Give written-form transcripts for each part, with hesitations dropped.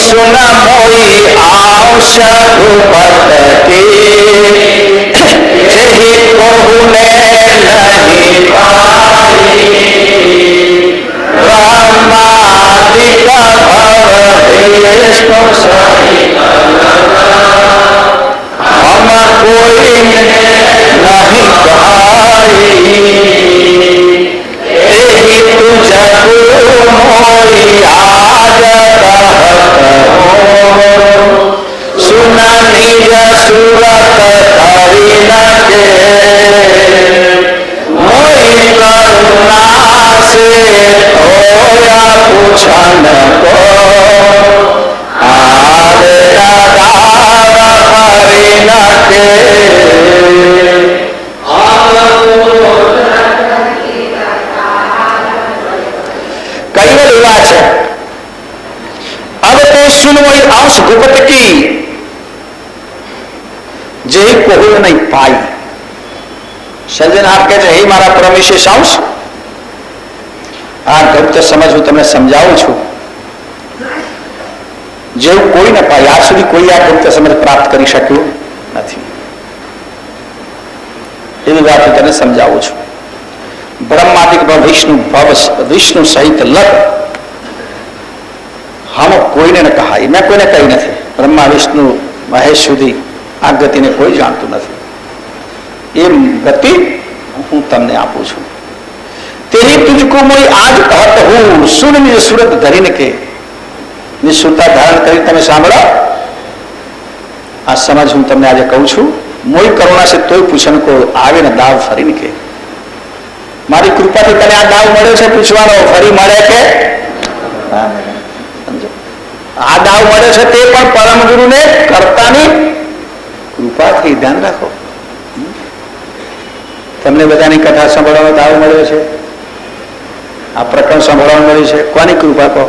सुन मोई आवश्यक यही कहूने नहीं पाई रामादिक हम कोई नहीं पाई यही तुझको मोई आज सुना निज सूरत धरी न के मोई करुणा से होया पूछन को आवे हरि न के कई बार है। अब ते सुन वही अंश भूपत की जे कोहल नहीं पाई। સર્જન આપ કહે છે હે મારા પરમ વિશેષ અંશ આ ગુપ્ત સમજ હું તમને સમજાવું છું જેવું કોઈ ન પાય આજ સુધી કોઈ આ ગુપ્ત સમજ પ્રાપ્ત કરી શક્યું નથી એવી વાત હું તને સમજાવું છું। ब्रह्मादिक विष्णु सहित लग हम कोई ने कहा मैं कोई ने कही नहीं ब्रह्मा विष्णु महेश सुधी आ गति ने कोई जानतु नहीं ये गति हूँ तमने आपू छू तेरी तुझको मोई आज कहत हूँ सुन निज सूरत धरीने के निःसुरता धारण करी तमे सांभळो आ समझ हूँ तमने आज कहूँ छू मोई करुणा से तोय पूछन को आवे न दाव फरीने के मारी कृपा थी तने आ दाव मळ्यो छे पूछवानो फरी मळे के समझो आ दाव मळ्यो छे ते पण परम गुरु ने कर्तानी कृपा थी ध्यान राखो तमने बधानी कथा सांभळવાનો દાવ મળ્યો છે આ પ્રકરણ સાંભળવાનું મળ્યું છે કોની કૃપા કહો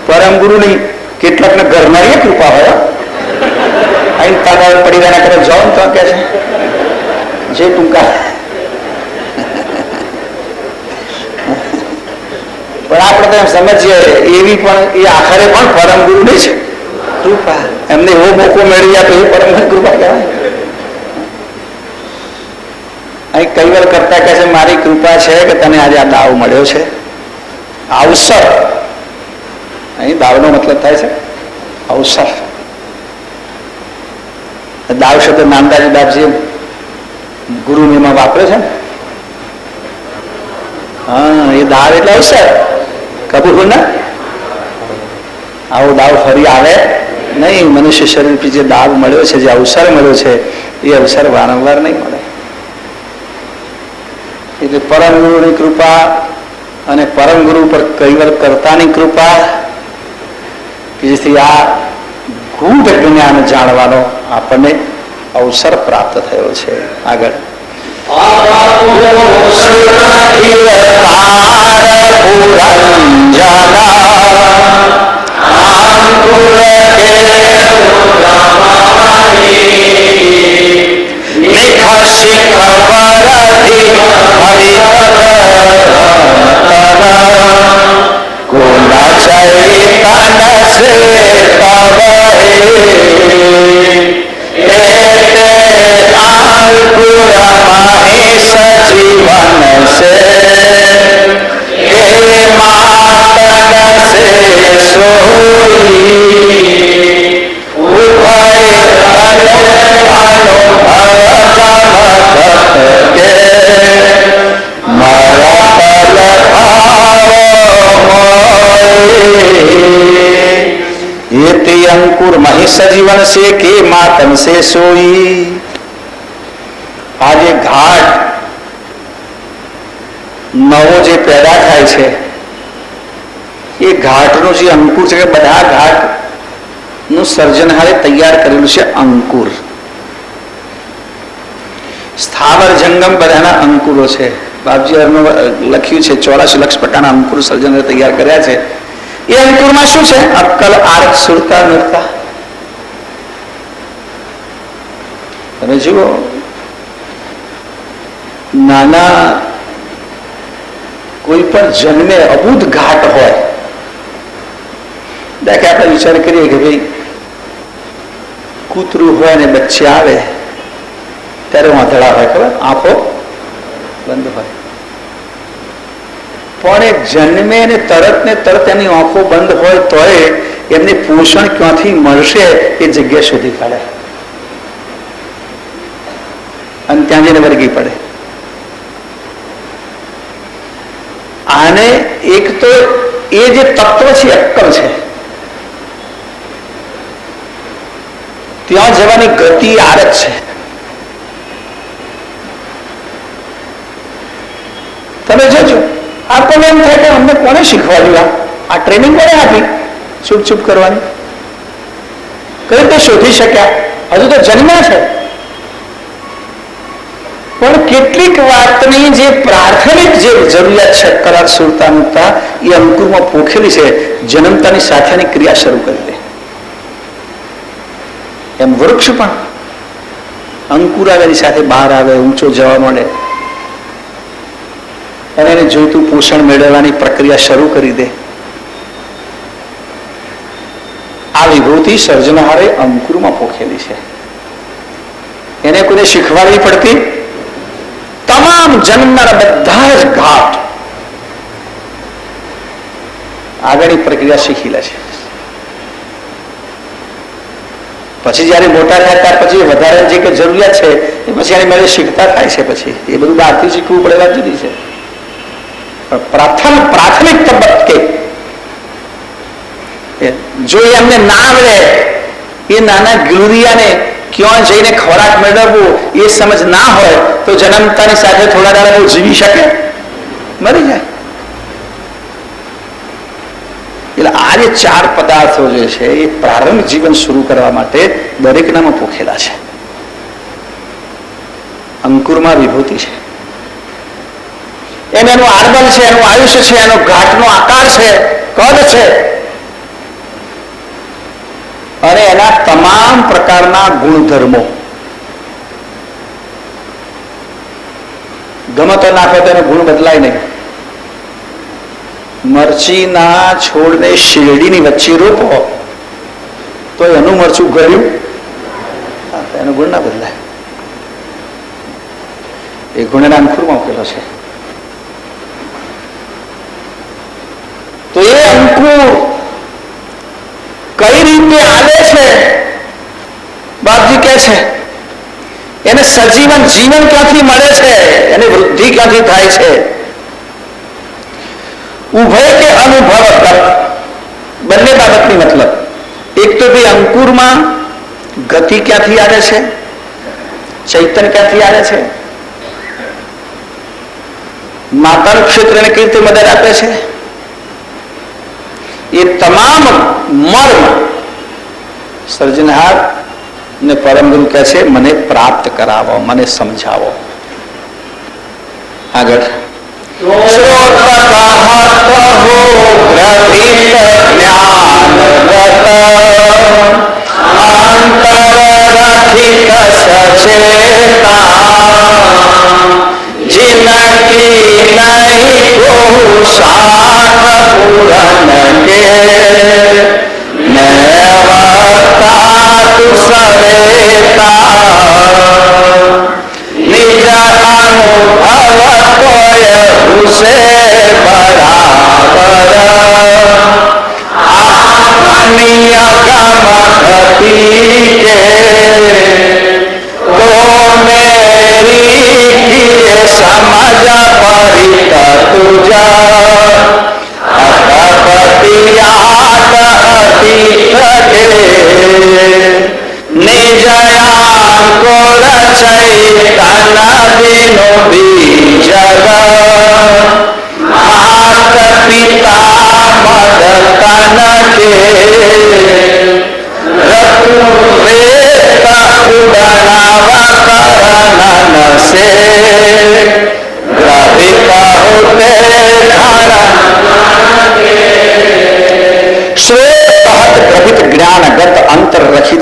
પરમ ગુરુની કેટલાકને ઘરમાં એ કૃપા હોય અહીં તારા પડી રહ્યા કરે જાઓ તો કે છે જે ટૂંકા પણ આપણે તો એમ સમજીએ એવી પણ એ આખરે પણ પરમ ગુરુની જ કૃપા એમને એવો મોકો મેળવી આપે એ પરમ કૃપા કહેવાય। અહીં કઈ વાર કરતા કહે છે મારી કૃપા છે કે તને આજે આ દાવ મળ્યો છે અવસર અહીં દાવનો મતલબ થાય છે અવસર દાવ શબ્દ નામદાજી બાપજી ગુરુ એમાં વાપરે છે હા એ દાવ એટલે અવસર કબૂલ ને આવો દાવ ફરી આવે નહીં મનુષ્ય શરીર પર જે દાવ મળ્યો છે જે અવસર મળ્યો છે એ અવસર વારંવાર નહીં મળે એટલે પરમ ગુરુની કૃપા અને પરમ ગુરુ પર કૈવલ કર્તાની કૃપા જેથી આ ગૂઢ જ્ઞાન જાણવાનો આપણને અવસર પ્રાપ્ત થયો છે। આગળ जीवन से अंकुर मही सजीवन से के मातन से सोई। आज घाट नवो जे पैदा थाय छे ये घाटनो जे अंकुर छे बधा घाट नु सर्जनहारे तैयार करेलुं छे अंकुर। स्थावर जंगम बधाना अंकुरो छे बापजी लख्યું છે 84 લાખ પ્રકારના અંકુર સર્જનહારે તૈયાર કર્યા છે। ये अंकुर में शू है अक्कल आर्क सुरता नृता તમે જુઓ નાના કોઈ પણ જન્મે અબુધ ઘાટ હોય કે આપણે વિચાર કરીએ કે ભાઈ કૂતરું હોય ને બચ્ચે આવે ત્યારે વાંધળા હોય, ખબર, આંખો બંધ હોય. પણ એ જન્મે ને તરત એની આંખો બંધ હોય તોય એમને પોષણ ક્યાંથી મળશે એ જગ્યા શોધી કાઢે અને ત્યાં જઈને વર્ગી પડે. આને એક તો એ જે તત્વ છે, અક્કલ છે, ત્યાં જવાની ગતિ આરત છે. તમે જોજો, આપણને એમ થાય કે અમને કોને શીખવાડ્યું, આ ટ્રેનિંગ કોને આપી ચૂપ કરવાની? કઈ રીતે શોધી શક્યા? હજુ તો જન્મ્યા છે. પણ કેટલીક વાતની જે પ્રાથમિક જે જરૂરિયાત છે કરાર સુરતા મુક્તા, એ અંકુરમાં પોખેલી છે. જન્મતાની સાથેની ક્રિયા શરૂ કરી દે. એમ વૃક્ષ પણ અંકુર આવે એની સાથે બહાર આવે, ઊંચો જવા માંડે અને એને જોઈતું પોષણ મેળવવાની પ્રક્રિયા શરૂ કરી દે. આ વિભૂતિ સર્જનહારે અંકુરમાં પોખેલી છે. એને કોઈને શીખવાડવી પડતી? તમામ જન્મના બધા જ ઘાટ આગળની પ્રક્રિયા શીખી લે છે. પછી જયારે મોટા થાય ત્યાર પછી વધારે જે કે જરૂરિયાત છે એ પછી આની મેળે શીખતા થાય છે. પછી એ બધું બહારથી શીખવું પડે, વાત જુદી છે. પણ પ્રાથમિક તબક્કે જો એમને ના આવડે, એ નાના ગલુરિયાને ક્યાં જઈને ખોરાક મેળવવો એ સમજ ના હોય તો જન્મતાની સાથે થોડા દાડા બહુ જીવી શકે? મરી જાય. એટલે આ જે 4 પદાર્થો જે છે એ પ્રારંભિક જીવન શરૂ કરવા માટે દરેકનામાં પોખેલા છે. અંકુરમાં વિભૂતિ છે, એનું આર્બન છે, એનું આયુષ્ય છે, એનો ઘાટનો આકાર છે, કદ છે અને એના તમામ પ્રકારના ગુણધર્મો. ગમે તો નાખો તો એનો ગુણ બદલાય નહીં. મરચીના છોડને શેરડીની વચ્ચે રોપો તો એનું મરચું ગળ્યું, એનો ગુણ ના બદલાય. એ ગુણના અંકુરમાં મૂકેલો છે. તો એ અંકુર કઈ રીતે આવે છે? બાપજી કહે છે એને સજીવન જીવન ક્યાંથી મળે છે, એને વૃદ્ધિ ક્યાંથી થાય છે? ઉભય કે અનુભવ, બંને બાબતની મતલબ. એક તો ભાઈ અંકુરમાં ગતિ ક્યાંથી આવે છે, ચૈતન્ય ક્યાંથી આવે છે, માતાનું ક્ષેત્રને કઈ રીતે મદદ આપે છે, એ તમામ મર્મ સર્જનહાર ને પરમ ગુરુ કહે છે મને પ્રાપ્ત કરાવો, મને સમજાવો. આગળ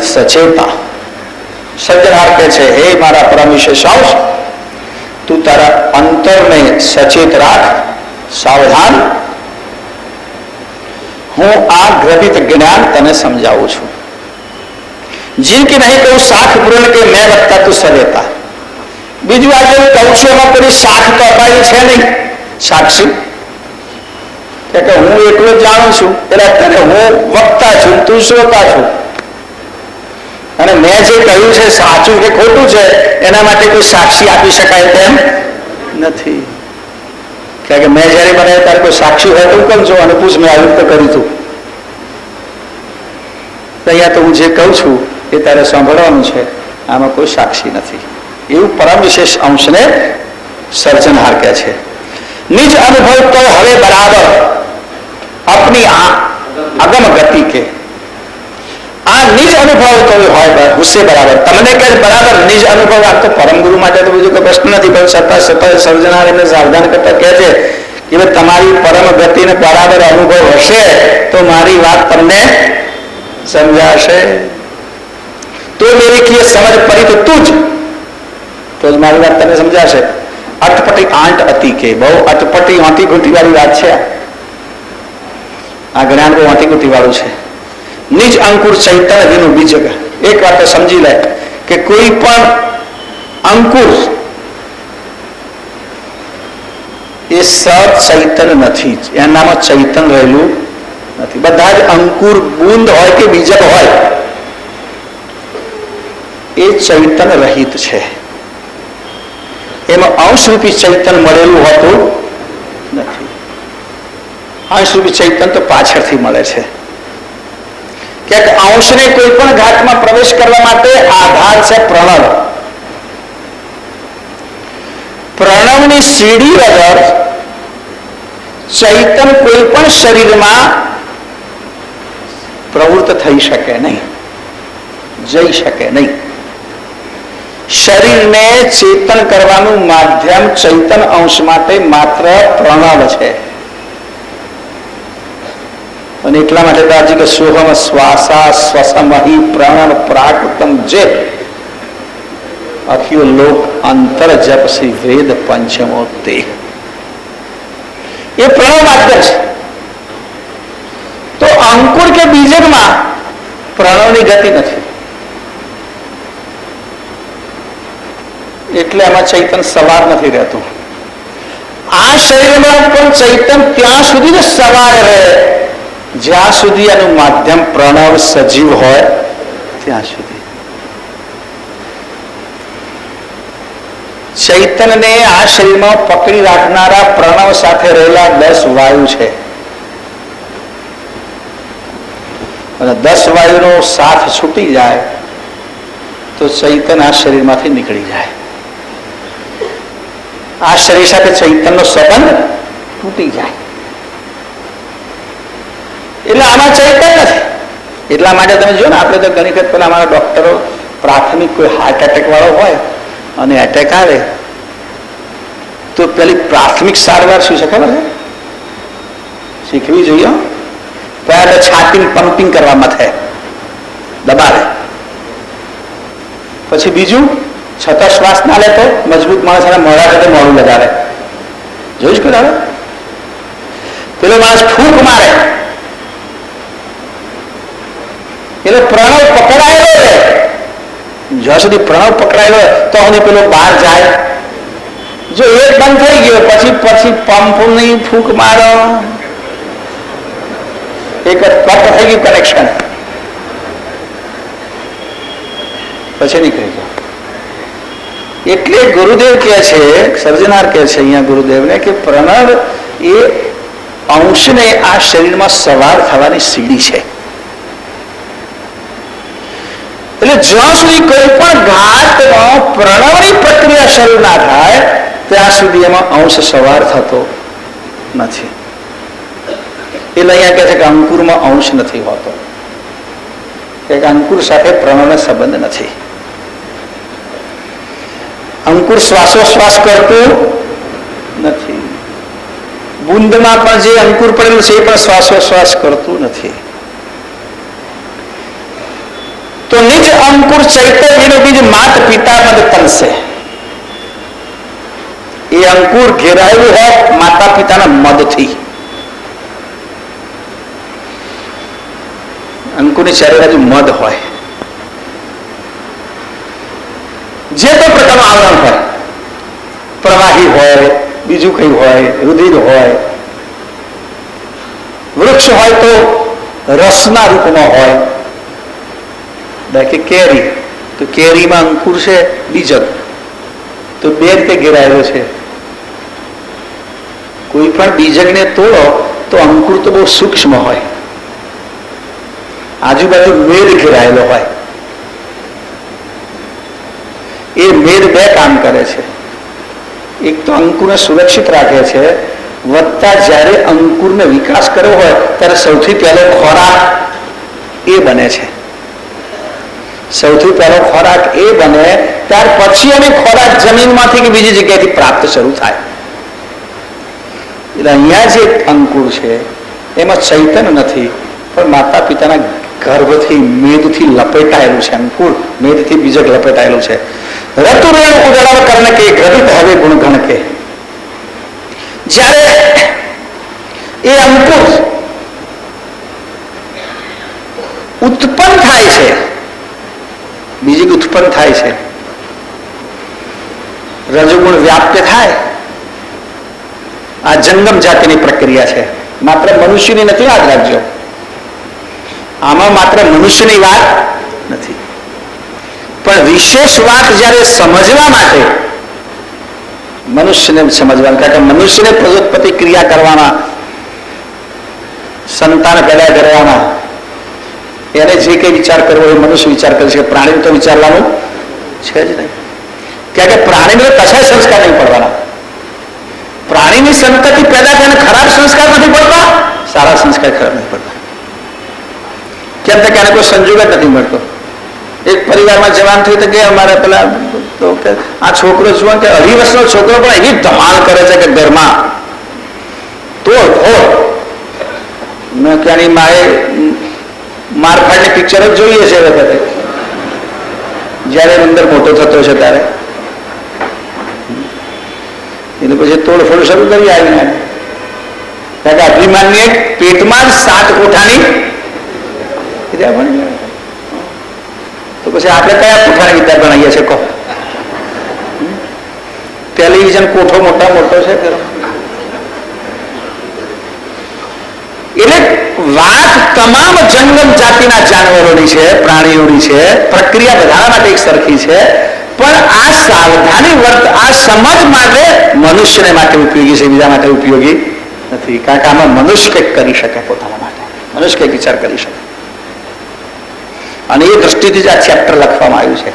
સચેતા. સર્જનહાર કહે છે હે મારા પરમ વિશેષાંશ, તું તારા અંતરને સચેત રાખ, સાવધાન હું આ ગ્રહિત જ્ઞાન તને સમજાવું છું. जिनकी नहीं कहूं साख पूर्ण के मैं लगता तो सरेता. બીજું આજે હું કહું છું એમાં કોઈ સાખ તો અપાયેલી છે નહીં, સાક્ષી કે હું એટલું જ જાણું છું એટલે અત્યારે હું વક્તા છું, તું શ્રોતા છું, અને મેં જે કહ્યું છે સાચું કે ખોટું છે એના માટે કોઈ સાક્ષી આપી શકાય તેમ નથી. કારણ કે મેં જયારે બનાવ્યા ત્યારે કોઈ સાક્ષી હોય તો કેમ છો અને પૂછ મેં આવી રીતે કર્યું હતું. અહીંયા તો હું જે કહું છું એ તારે સાંભળવાનું છે, આમાં કોઈ સાક્ષી નથી. એવું પરમ વિશેષ અંશને સર્જનહાર કહે છે. નિજ અનુભવ તો હવે બરાબર अपनी अगम गति के आ निज अनुभव तो उससे बराबर तमने कहे बराबर निज अनुभव आप तो परम गुरु માટે તો બીજો કોઈ પ્રશ્ન નથી, પણ સત્તા સત્તા સર્જનાર એમને સાવધાન કરતા કહે છે કે તમારી પરમ ગતિને બરાબર અનુભવ હશે તો મારી વાત તમને સમજાશે. તો મેરી કી સમજ પડી તો તું જ મારી વાત તને સમજાશે. અટપટી આંટ અતિ કે બહુ અટપટી આંટી ઘૂંટી વાળી વાત છે. આ જ્ઞાન બહુ આંટી ઘૂંટી વાળું છે. નિજ અંકુર ચૈતન્ય વિનું બીજ. એક વાત સમજી લે કે કોઈ પણ અંકુર એ સત ચૈતન્ય નથી, એનામાં ચૈતન્ય રહેલું નથી. બધા જ અંકુર બુંદ હોય કે બીજક હોય એ ચૈતન્ય રહિત છે. એમાં અંશરૂપી ચૈતન્ય મળેલું હોતું નથી. અંશરૂપી ચૈતન્ય તો પાછળથી મળે છે. ક્યાંક અંશને કોઈ પણ ઘાટમાં પ્રવેશ કરવા માટે આધાર છે પ્રણવ. પ્રણવની સીડી વગર ચૈતન્ય કોઈ પણ શરીરમાં પ્રવૃત્ત થઈ શકે નહીં, જઈ શકે નહીં. શરીરને ચેતન કરવાનું માધ્યમ ચૈતન અંશ માટે માત્ર પ્રણવ છે. અને એટલા માટે દાજી કે સોહમ શ્વાસા સ્વસમહી પ્રાણ પ્રાકૃતમ જે અખિયો લોક અંતર જપ શ્રી વેદ પંચમો તે એ પ્રણવ માધ્યમ છે. તો અંકુર કે બીજકમાં પ્રણવની ગતિ નથી, એટલે આમાં ચૈતન સવાર નથી રહેતું. આ શરીરમાં પણ ચૈતન ત્યાં સુધી જ સવાર રહે જ્યાં સુધી એનું માધ્યમ પ્રણવ સજીવ હોય ત્યાં સુધી. ચૈતન્યને આ શરીરમાં પકડી રાખનારા પ્રણવ સાથે રહેલા 10 વાયુ છે, અને 10 વાયુનો સાથ છૂટી જાય તો ચૈતન્ય આ શરીરમાંથી નીકળી જાય. આ શરીર સાથે ચૈતન્યનો સંબંધ તૂટી જાય. એટલે આમાં ચૈતન્ય નથી. એટલા માટે તમે જો ને, આપણે તો ઘણી વખત પેલા અમારા ડોક્ટરો પ્રાથમિક કોઈ હાર્ટ એટેક વાળો હોય અને એટેક આવે તો પેલી પ્રાથમિક સારવાર શું છે ખબર છે? શીખવી જોઈએ. પહેલા છાતીને પમ્પિંગ કરવામાં થાય, દબાવે. પછી બીજું છતાં શ્વાસ ના લે તો મજબૂત માણસ મોડા સાથે મોડું લગાવે. જોઈશ કે દાદા પેલો માણસ ફૂંક મારે એટલે પ્રણવ પકડાયેલો રહે. જ્યાં સુધી પ્રણવ પકડાયેલો તો હું પેલો બહાર જાય. જો એક બંધ થઈ ગયો પછી પંપ નહીં ફૂંક મારો, એક કટ થઈ ગયું કનેક્શન, પછી નીકળી ગયો. એટલે ગુરુદેવ કહે છે, સર્જનાર કહે છે અહીંયા ગુરુદેવને કે પ્રણવ એ અંશને આ શરીરમાં સવાર થવાની સીડી છે. એટલે જ્યાં સુધી કોઈ પણ ઘાતમાં પ્રણવની પ્રક્રિયા શરૂ ના થાય ત્યાં સુધી એમાં અંશ સવાર થતો નથી. એટલે અહીંયા કહે છે કે અંકુરમાં અંશ નથી હોતો, કે અંકુર સાથે પ્રણવનો સંબંધ નથી. અંકુર શ્વાસોશ્વાસ કરતું નથી. બુંદમાં પણ જે અંકુર પડેલું છે એ પણ શ્વાસોશ્વાસ કરતું નથી. તો નિજ અંકુર ચૈતન્ય બીજ માત પિતા મદ તનસે. એ અંકુર ઘેરાયેલું હોય માતા પિતાના મદથી. અંકુરની ચારે બાજુ મધ હોય, જે કોઈ પ્રકારનું આવરણ હોય, પ્રવાહી હોય, બીજું કઈ હોય, રુધિર હોય, વૃક્ષ હોય તો રસના રૂપમાં હોય. બાકી કેરી તો કેરીમાં અંકુર છે, બીજક તો બે રીતે ઘેરાયેલો છે. કોઈ પણ બીજકને તોડો તો અંકુર તો બહુ સૂક્ષ્મ હોય, આજુબાજુ મેદ ઘેરાયેલો હોય. એ મેદ બે કામ કરે છે. એક તો અંકુરને સુરક્ષિત રાખે છે, વધતા જ્યારે અંકુરને વિકાસ કરવો હોય ત્યારે સૌથી પહેલો ખોરાક એ બને છે. સૌથી પહેલો ખોરાક એ બને, ત્યાર પછી અમે ખોરાક જમીનમાંથી કે બીજી જગ્યાએથી પ્રાપ્ત શરૂ થાય. એટલે અહીંયા જે અંકુર છે એમાં ચૈતન્ય નથી, પણ માતા પિતાના ગર્ભથી મેદથી લપેટાયેલું છે. અંકુર મેદથી બીજક લપેટાયેલું છે. રતુરેણ ઉદળવ કર્ણ કે ગ્રહિત હવે ગુણગણ કે. જ્યારે એ અંકુર ઉત્પન્ન થાય છે, બીજી ઉત્પન્ન થાય છે, રજોગુણ વ્યાપ્ત થાય. આ જંગમ જાતિની પ્રક્રિયા છે, માત્ર મનુષ્યની નથી વાત રાખજો. આમાં માત્ર મનુષ્યની વાત નથી, પણ વિશેષ વાત જ્યારે સમજવા માટે મનુષ્યને સમજવાનું, કારણ કે મનુષ્યને પ્રજોત્પત્તિ ક્રિયા કરવાના, સંતાન પેદા કરવાના, એને જે કઈ વિચાર કરવો એ મનુષ્ય વિચાર કરે છે. પ્રાણી તો વિચારવાનું છે જ નહીં, કારણ કે પ્રાણીને કશા સંસ્કાર નહીં પડવાના. પ્રાણીની સંતતિ પેદા થઈને ખરાબ સંસ્કાર નથી પડતા, સારા સંસ્કાર ખરાબ નથી પડતા. કેમ કે આને કોઈ સંજોગ જ નથી મળતો. એક પરિવારમાં જવાન થયું તો કે અમારે પેલા તો કે આ છોકરો જુઓ કે 2.5 વર્ષનો છોકરો પણ એવી ધમાલ કરે છે કે ઘરમાં તોડ ફોડ. મેં ક્યાંની માએ મારફાડની પિક્ચર જ જોઈએ છે વખતે, જયારે અંદર મોટો થતો છે ત્યારે. એટલે પછી તોડફોડ શરૂ કરી આવીને, કારણ કે અભિમાનની એક પેટમાં જ 7 કોઠાની વિદ્યા ભણી. તો પછી આપણે કયા કોઠાની વિદ્યા ભણાવીએ છીએ કહો? ટેલિવિઝન કોઠો મોટા મોટો છે. એટલે વાત તમામ જંગમ જાતિના જાનવરોની છે, પ્રાણીઓની છે. પ્રક્રિયા બધાના માટે એક સરખી છે, પણ આ સાવધાની વર્ત, આ સમજ માટે મનુષ્યને માટે ઉપયોગી છે, બીજા માટે ઉપયોગી નથી. કારણ કે આમાં મનુષ્ય કંઈક કરી શકે, પોતાના માટે મનુષ્ય કંઈક વિચાર કરી શકે. અને એ દ્રષ્ટિથી જ આ ચેપ્ટર લખવામાં આવ્યું છે.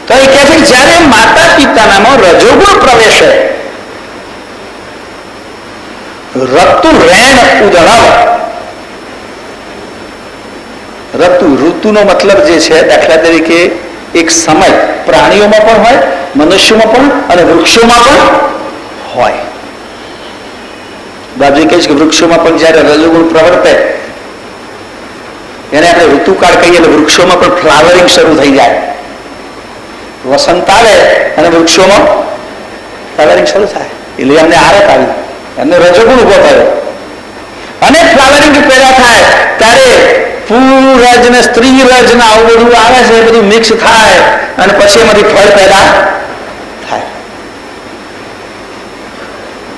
તો એ કહે છે કે જ્યારે માતા પિતાનામાં રજોગુણ પ્રવેશે, રતુ રેણ ઉદળવ. ઋતુનો મતલબ જે છે, દાખલા તરીકે એક સમય પ્રાણીઓમાં પણ હોય, મનુષ્યોમાં પણ અને વૃક્ષોમાં પણ હોય. બાબજી કહે છે કે વૃક્ષોમાં પણ જયારે રજોગુણ પ્રવર્તે એને આપણે ઋતુકાળ કહીએ, એટલે વૃક્ષોમાં પણ ફ્લાવરિંગ શરૂ થઈ જાય. વસંત આવે અને વૃક્ષોમાં ફ્લાવરિંગ શરૂ થાય, એટલે અમને આરત આવી, એમને રજોગુણ ઉભો થયો અને ફ્લાવરિંગ પેદા થાય ત્યારે પુરજ ને સ્ત્રી રજ ને આવું બધું આવે છે, એ બધું મિક્સ થાય અને પછી એમાંથી ફળ પેદા થાય.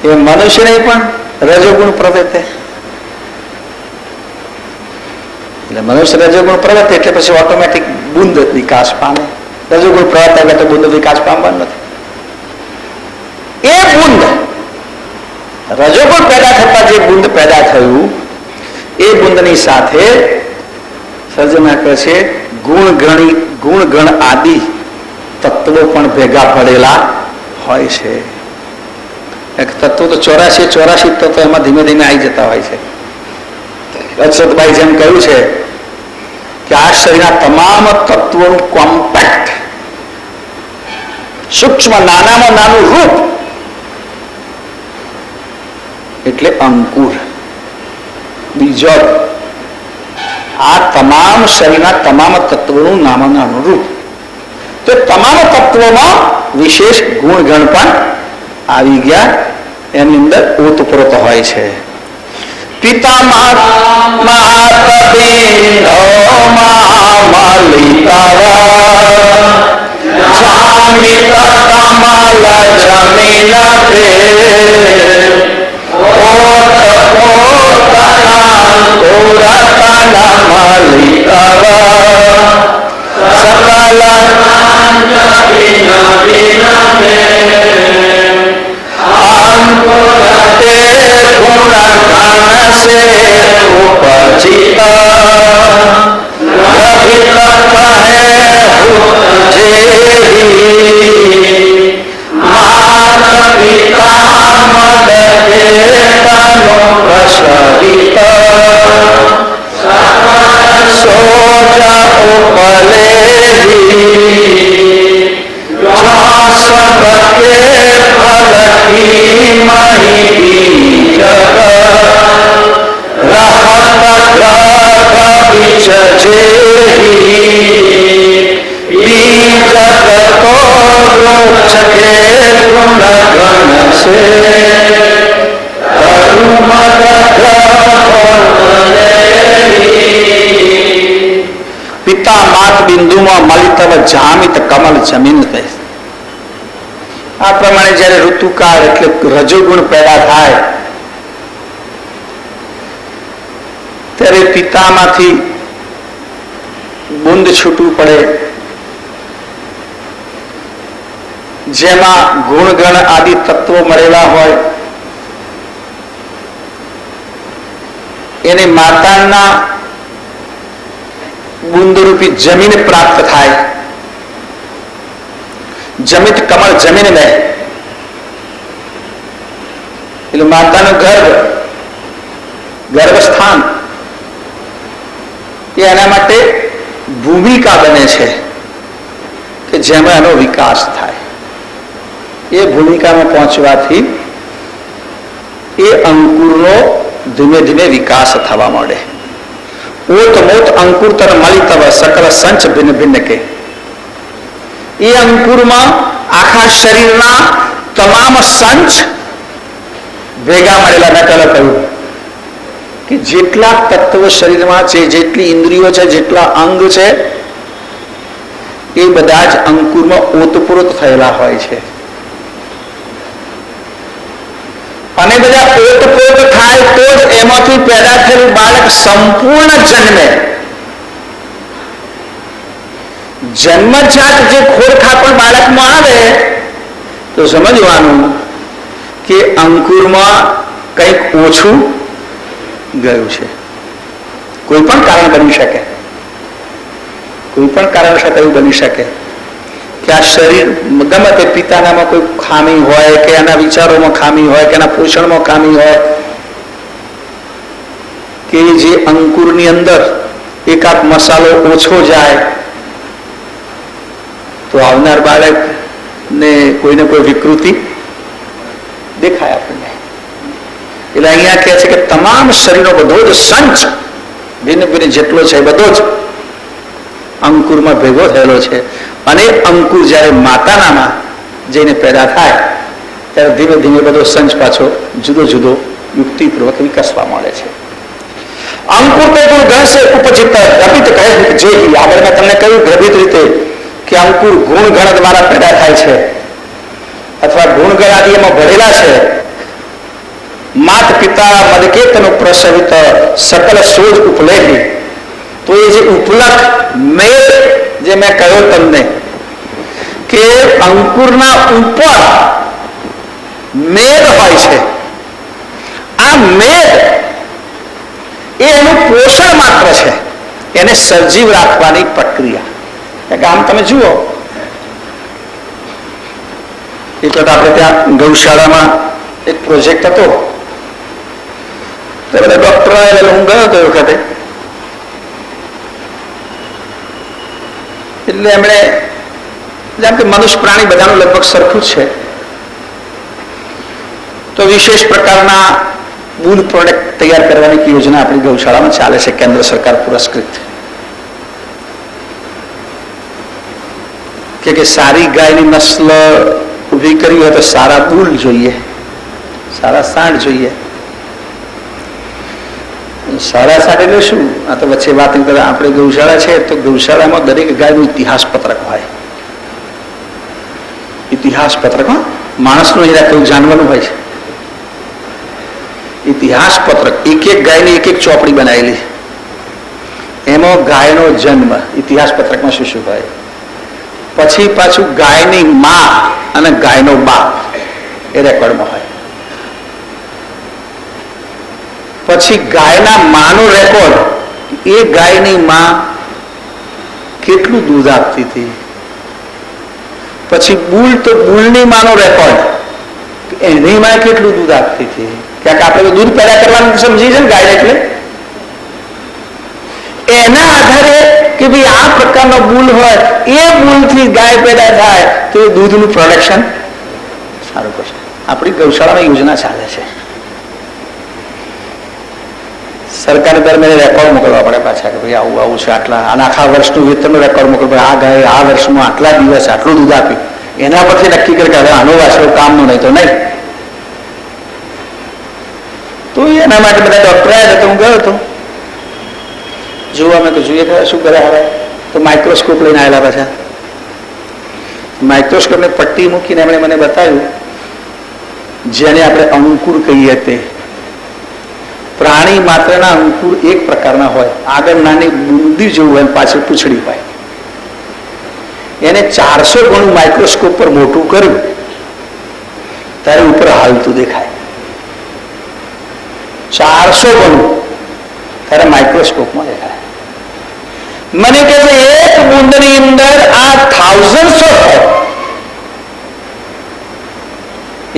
એ મનુષ્યને પણ રજોગુણ પ્રવર્તે, એટલે મનુષ્ય રજોગુણ પ્રવર્તે એટલે પછી ઓટોમેટિક બુંદ વિકાસ પામે. રજોગુણ પ્રવર્તે એટલે તો બુંદ વિકાસ પામવાનું નથી. એ બુંદ રજોગુણ પેદા થતા જે બુંદ પેદા થયું, એ બુંદની સાથે સર્જના કહે છે ગુણ ગણ આદિ તત્વો પણ ભેગા પડેલા હોય છે. એક તત્વો તો 84 તત્વો એમાં ધીમે ધીમે આવી જતા હોય છે. અક્ષતભાઈ જેમ કહ્યું છે કે આ શરીરના તમામ તત્વોનું કોમ્પેક્ટ સૂક્ષ્મ નાનામાં નાનું રૂપ એટલે અંકુર, બીજો આ તમામ શરીરના તમામ તત્વોનું નાનું રૂપ. તો તમામ તત્વોમાં વિશેષ ગુણગણ પણ આવી ગયા, એની અંદર ઓતપ્રોત હોય છે. પિતા માત બિંધો માલિકાવા જામિત કમલ જમીન પે ઓત પોતના કોરતન માલિકાવા સકલ અંકુરતે ગુણ ગણ સે ઉપજિત રવિત કહે જેહી માત પિતા મદ કેતનો પ્રસવિત સોજ ઉપલેહી સબકે ફલકી મહી બીજ રહત ગ્રહ બીજ જેહી બીજ તો વૃક્ષ કે ગુણ ગણ સે પિતા માત બિંદુમાં મલિતવ જામિત કમલ જમીન પે. આ પ્રમાણે જયારે ઋતુકાળ એટલે રજોગુણ પેદા થાય ત્યારે પિતામાંથી બુંદ છૂટવું પડે, જેમાં ગુણગણ આદિ તત્વો મળેલા હોય. એને માતાના બુંદરૂપી જમીન પ્રાપ્ત થાય. જમિત કમળ જમીન લે એટલે માતાનું ગર્ભસ્થાન એ એના માટે ભૂમિકા બને છે કે જેમાં એનો વિકાસ થાય. એ ભૂમિકામાં પહોંચવાથી એ અંકુરનો ધીમે ધીમે વિકાસ થવા માંડે. ઓત મોત અંકુર મલિતવ સકલ સંચ ભિન્ન ભિન્ન કે. એ અંકુરમાં આખા શરીરના તમામ સંચ ભેગા મળેલા. મેં પહેલા કહ્યું કે જેટલા તત્વો શરીરમાં છે, જેટલી ઇન્દ્રિયો છે, જેટલા અંગ છે, એ બધા જ અંકુરમાં ઓતપ્રોત થયેલા હોય છે. અને બધા ઓતપ્રોત થાય તો જ એમાંથી પેદા થયેલું બાળક સંપૂર્ણ જન્મે. જન્મજાત જે ખોડખાપણ બાળકમાં આવે તો સમજવાનું કે અંકુરમાં કંઈક ઓછું ગયું છે. કોઈ પણ કારણ બની શકે, કોઈ પણ કારણસર એવું બની શકે કે આ શરીર ગમે તે પિતાનામાં કોઈ ખામી હોય કે એના વિચારોમાં ખામી હોય કે એના પોષણમાં ખામી હોય કે જે અંકુરની અંદર એકાદ મસાલો ઓછો જાય તો આવનાર બાળકને કોઈને કોઈ વિકૃતિ દેખાય આપણને. એટલે અહીંયા કહે છે કે તમામ શરીરનો બધો જ સંચ ભિન્ન ભિન્ન જેટલો છે બધો જ અંકુરમાં ભેગો થયેલો છે. અને અંકુર જ્યારે માતાનામાં જઈને પેદા થાય ત્યારે ધીમે ધીમે બધો સંચ પાછો જુદો જુદો યુક્તિપૂર્વક વિકસવા મળે છે. અંકુર તે ગુણ ગણ સે ઉપજિત રપિત કહે જે આગળ મેં તમને કહ્યું ગર્ભિત રીતે કે અંકુર ગુણગણ દ્વારા પેદા થાય છે અથવા ગુણગણ આદિ એમાં ભરેલા છે. માત પિતા મદકેતનો પ્રસવિત સકલ સોજ ઉપલેહી. તો એ જે ઉપલક મેદ જે મેં કહ્યો તમને કે અંકુરના ઉપર મેદ હોય છે, આ મેદ એ એનું પોષણ માત્ર છે, એને સજીવ રાખવાની પ્રક્રિયા. આમ તમે જુઓ એક વખત આપણે ત્યાં ગૌશાળામાં એક પ્રોજેક્ટ હતો તો બધા ડોક્ટર હું ગયો હતો એ વખતે. એટલે એમણે જેમ કે મનુષ્ય પ્રાણી બધાનું લગભગ સરખું જ છે તો વિશેષ પ્રકારના બુલ પ્રોડક્ટ તૈયાર કરવાની યોજના આપણી ગૌશાળામાં ચાલે છે, કેન્દ્ર સરકાર પુરસ્કૃત. કે સારી ગાયની નસ્લ ઊભી કરી હોય તો સારા બુલ જોઈએ, સારા સાંડ જોઈએ. સાડા સાત એટલે શું? આ તો વચ્ચે વાત કરે, આપણે ગૌશાળા છે તો ગૌશાળામાં દરેક ગાયનું ઇતિહાસ પત્રક હોય. ઇતિહાસ પત્રક, માણસનું અહીંયા કોઈ જાણવાનું હોય છે. ઇતિહાસ પત્રક, એક એક ગાયની એક એક ચોપડી બનાવેલી, એમાં ગાયનો જન્મ ઇતિહાસ પત્રકમાં શું શું હોય. પછી પાછું ગાયની મા અને ગાયનો બાપ એ રેકોર્ડમાં હોય. પછી ગાયના માનો રેકોર્ડ, એ ગાયની મા કેટલું દૂધ આપતી હતી. પછી બુલ, તો બુલની માનો રેકોર્ડ, એની માં કેટલું દૂધ આપતી હતી. ક્યાંક આપણે દૂધ પેદા કરવાનું સમજી છે ને ગાય, એટલે એના આધારે કે ભાઈ આ પ્રકારનો બુલ હોય, એ બુલથી ગાય પેદા થાય તો એ દૂધનું પ્રોડક્શન સારું કરશે. આપણી ગૌશાળામાં યોજના ચાલે છે. સરકારે દર મહિને રેકોર્ડ મોકલવા પડે પાછા કે ભાઈ આવું આવું છે, આટલા આખા વર્ષનું વેતનનો રેકોર્ડ મોકલવો. આ ગાય આ વર્ષમાં આટલા દિવસ આટલું દૂધ આપ્યું, એના પરથી નક્કી કરે કે હવે આનો વાસરો કામનો નહીં તો નહીં. તો એના માટે બધા ડોક્ટર આવ્યા તો હું ગયો હતો જોવા. મેં તો જોઈએ ખરા શું કરે હવે, તો માઇક્રોસ્કોપ લઈને આવેલા પાછા. માઇક્રોસ્કોપને પટ્ટી મૂકીને એમણે મને બતાવ્યું, જેને આપણે અંકુર કહીએ તે પ્રાણી માત્રના અંકુર એક પ્રકારના હોય, આગળ નાની બુંદી જેવું હોય, પાછળ પૂંછડી હોય. એને 400 ગણું માઇક્રોસ્કોપ પર મોટું કર્યું ત્યારે ઉપર હાલતું દેખાય. 400 ગણું ત્યારે માઇક્રોસ્કોપમાં દેખાય. મને કહે છે એક બુંદની અંદર આ thousands of,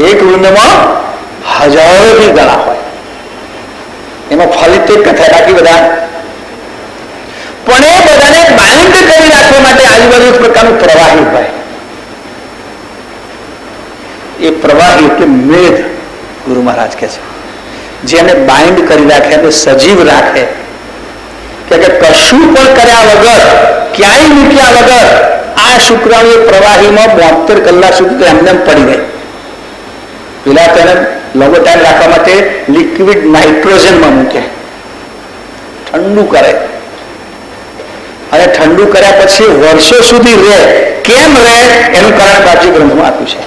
એક બુંદમાં હજારોથી ગણા હોય. એમાં ફલિત એક થાય, બાકી બધા પણ એ બધાને બાઇન્ડ કરી રાખવા માટે આજુબાજુ એક પ્રકારનું પ્રવાહી હોય. એ પ્રવાહી એટલે મેઘ, ગુરુ મહારાજ કહે છે, જેને બાઇન્ડ કરી રાખે અને સજીવ રાખે. કે કશું પણ કર્યા વગર, ક્યાંય મૂક્યા વગર આ શુક્રાણુ પ્રવાહીમાં 72 કલાક સુધી એમને પડી રહે. પેલા તેને લાંબો ટાઈમ રાખવા માટે લિક્વિડ નાઇટ્રોજનમાં મૂકે, ઠંડુ કરે, અને ઠંડુ કર્યા પછી વર્ષો સુધી રહે. કેમ રહે એનું કારણ બાજી ગ્રંથમાં આપ્યું છે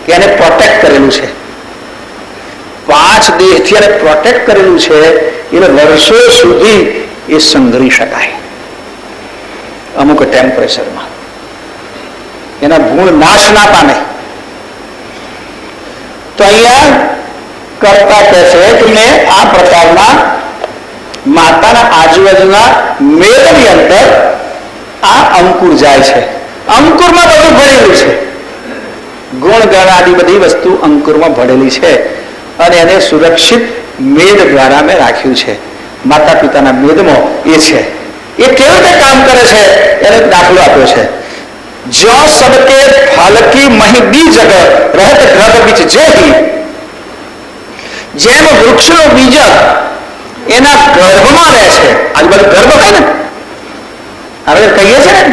કે એને પ્રોટેક્ટ કરેલું છે. 5 દેહથી એને પ્રોટેક્ટ કરેલું છે, એટલે વર્ષો સુધી એ સંગ્રહી શકાય અમુક ટેમ્પરેચરમાં. એના ગુણ નાશ ના પામે. તો અહીંયા કરતા કહે છે કે મેં આ પ્રકારના માતાના આજુબાજુના મેળની અંદર આ અંકુર જાય છે. અંકુરમાં બધું ભરેલું છે, ગુણ ગણ આદિ બધી વસ્તુ અંકુરમાં ભરેલી છે, અને એને સુરક્ષિત મેદ દ્વારા મેં રાખ્યું છે. માતા પિતાના મેદમાં એ છે. એ કેવી રીતે કામ કરે છે એનો દાખલો આપ્યો છે. જો સબકે ફલકી મહી બીજ રહેત ગ્રહ બીજ જેહી, જેમ વૃક્ષનો બીજ એના ગર્ભમાં રહે છે. આજુબાજુ ગર્ભ હોય ને, આપણે કહીએ છીએ ને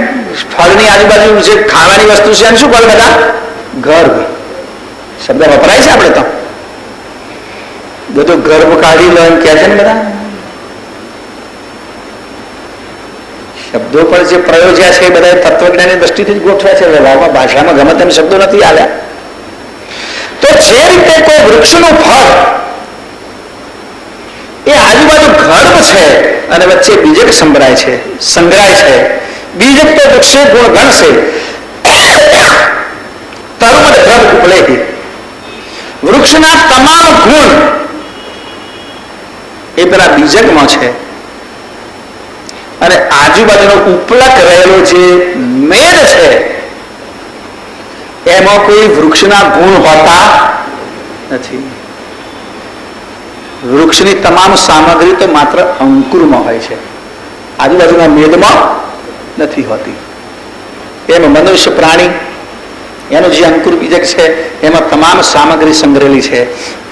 ફળની આજુબાજુ જે ખાવાની વસ્તુ છે એને શું કહે બધા? ગર્ભ શબ્દ વપરાય છે. આપણે તો બધું ગર્ભ કાઢી લો એમ કહે છે ને બધા શબ્દો પર જે પ્રયોજ્યા છે એ બધા તત્વજ્ઞાનની દ્રષ્ટિથી જ ગોઠવ્યા છે. વ્યવહારમાં ભાષામાં ગમે તેમ શબ્દો નથી આવ્યા. તો જે રીતે કોઈ વૃક્ષનું ફળ એ આજુબાજુ ગર્ભ છે અને વચ્ચે બીજક સંભળાય છે, સંગ્રહાય છે. બીજક તો વૃક્ષે ગુણ ગણશે તરુણ ગર્ભ ઉપલે. વૃક્ષના તમામ ગુણ એ પેલા બીજકમાં છે, અને આજુબાજુનો ઉપલક રહેલો જે મેદ છે એમાં કોઈ વૃક્ષના ગુણ હોતા નથી. વૃક્ષની તમામ સામગ્રી તો માત્ર અંકુરમાં હોય છે, આજુબાજુના મેદમાં નથી હોતી. એમ મનુષ્ય પ્રાણી એનું જે અંકુર બીજક છે એમાં તમામ સામગ્રી સંગ્રહેલી છે.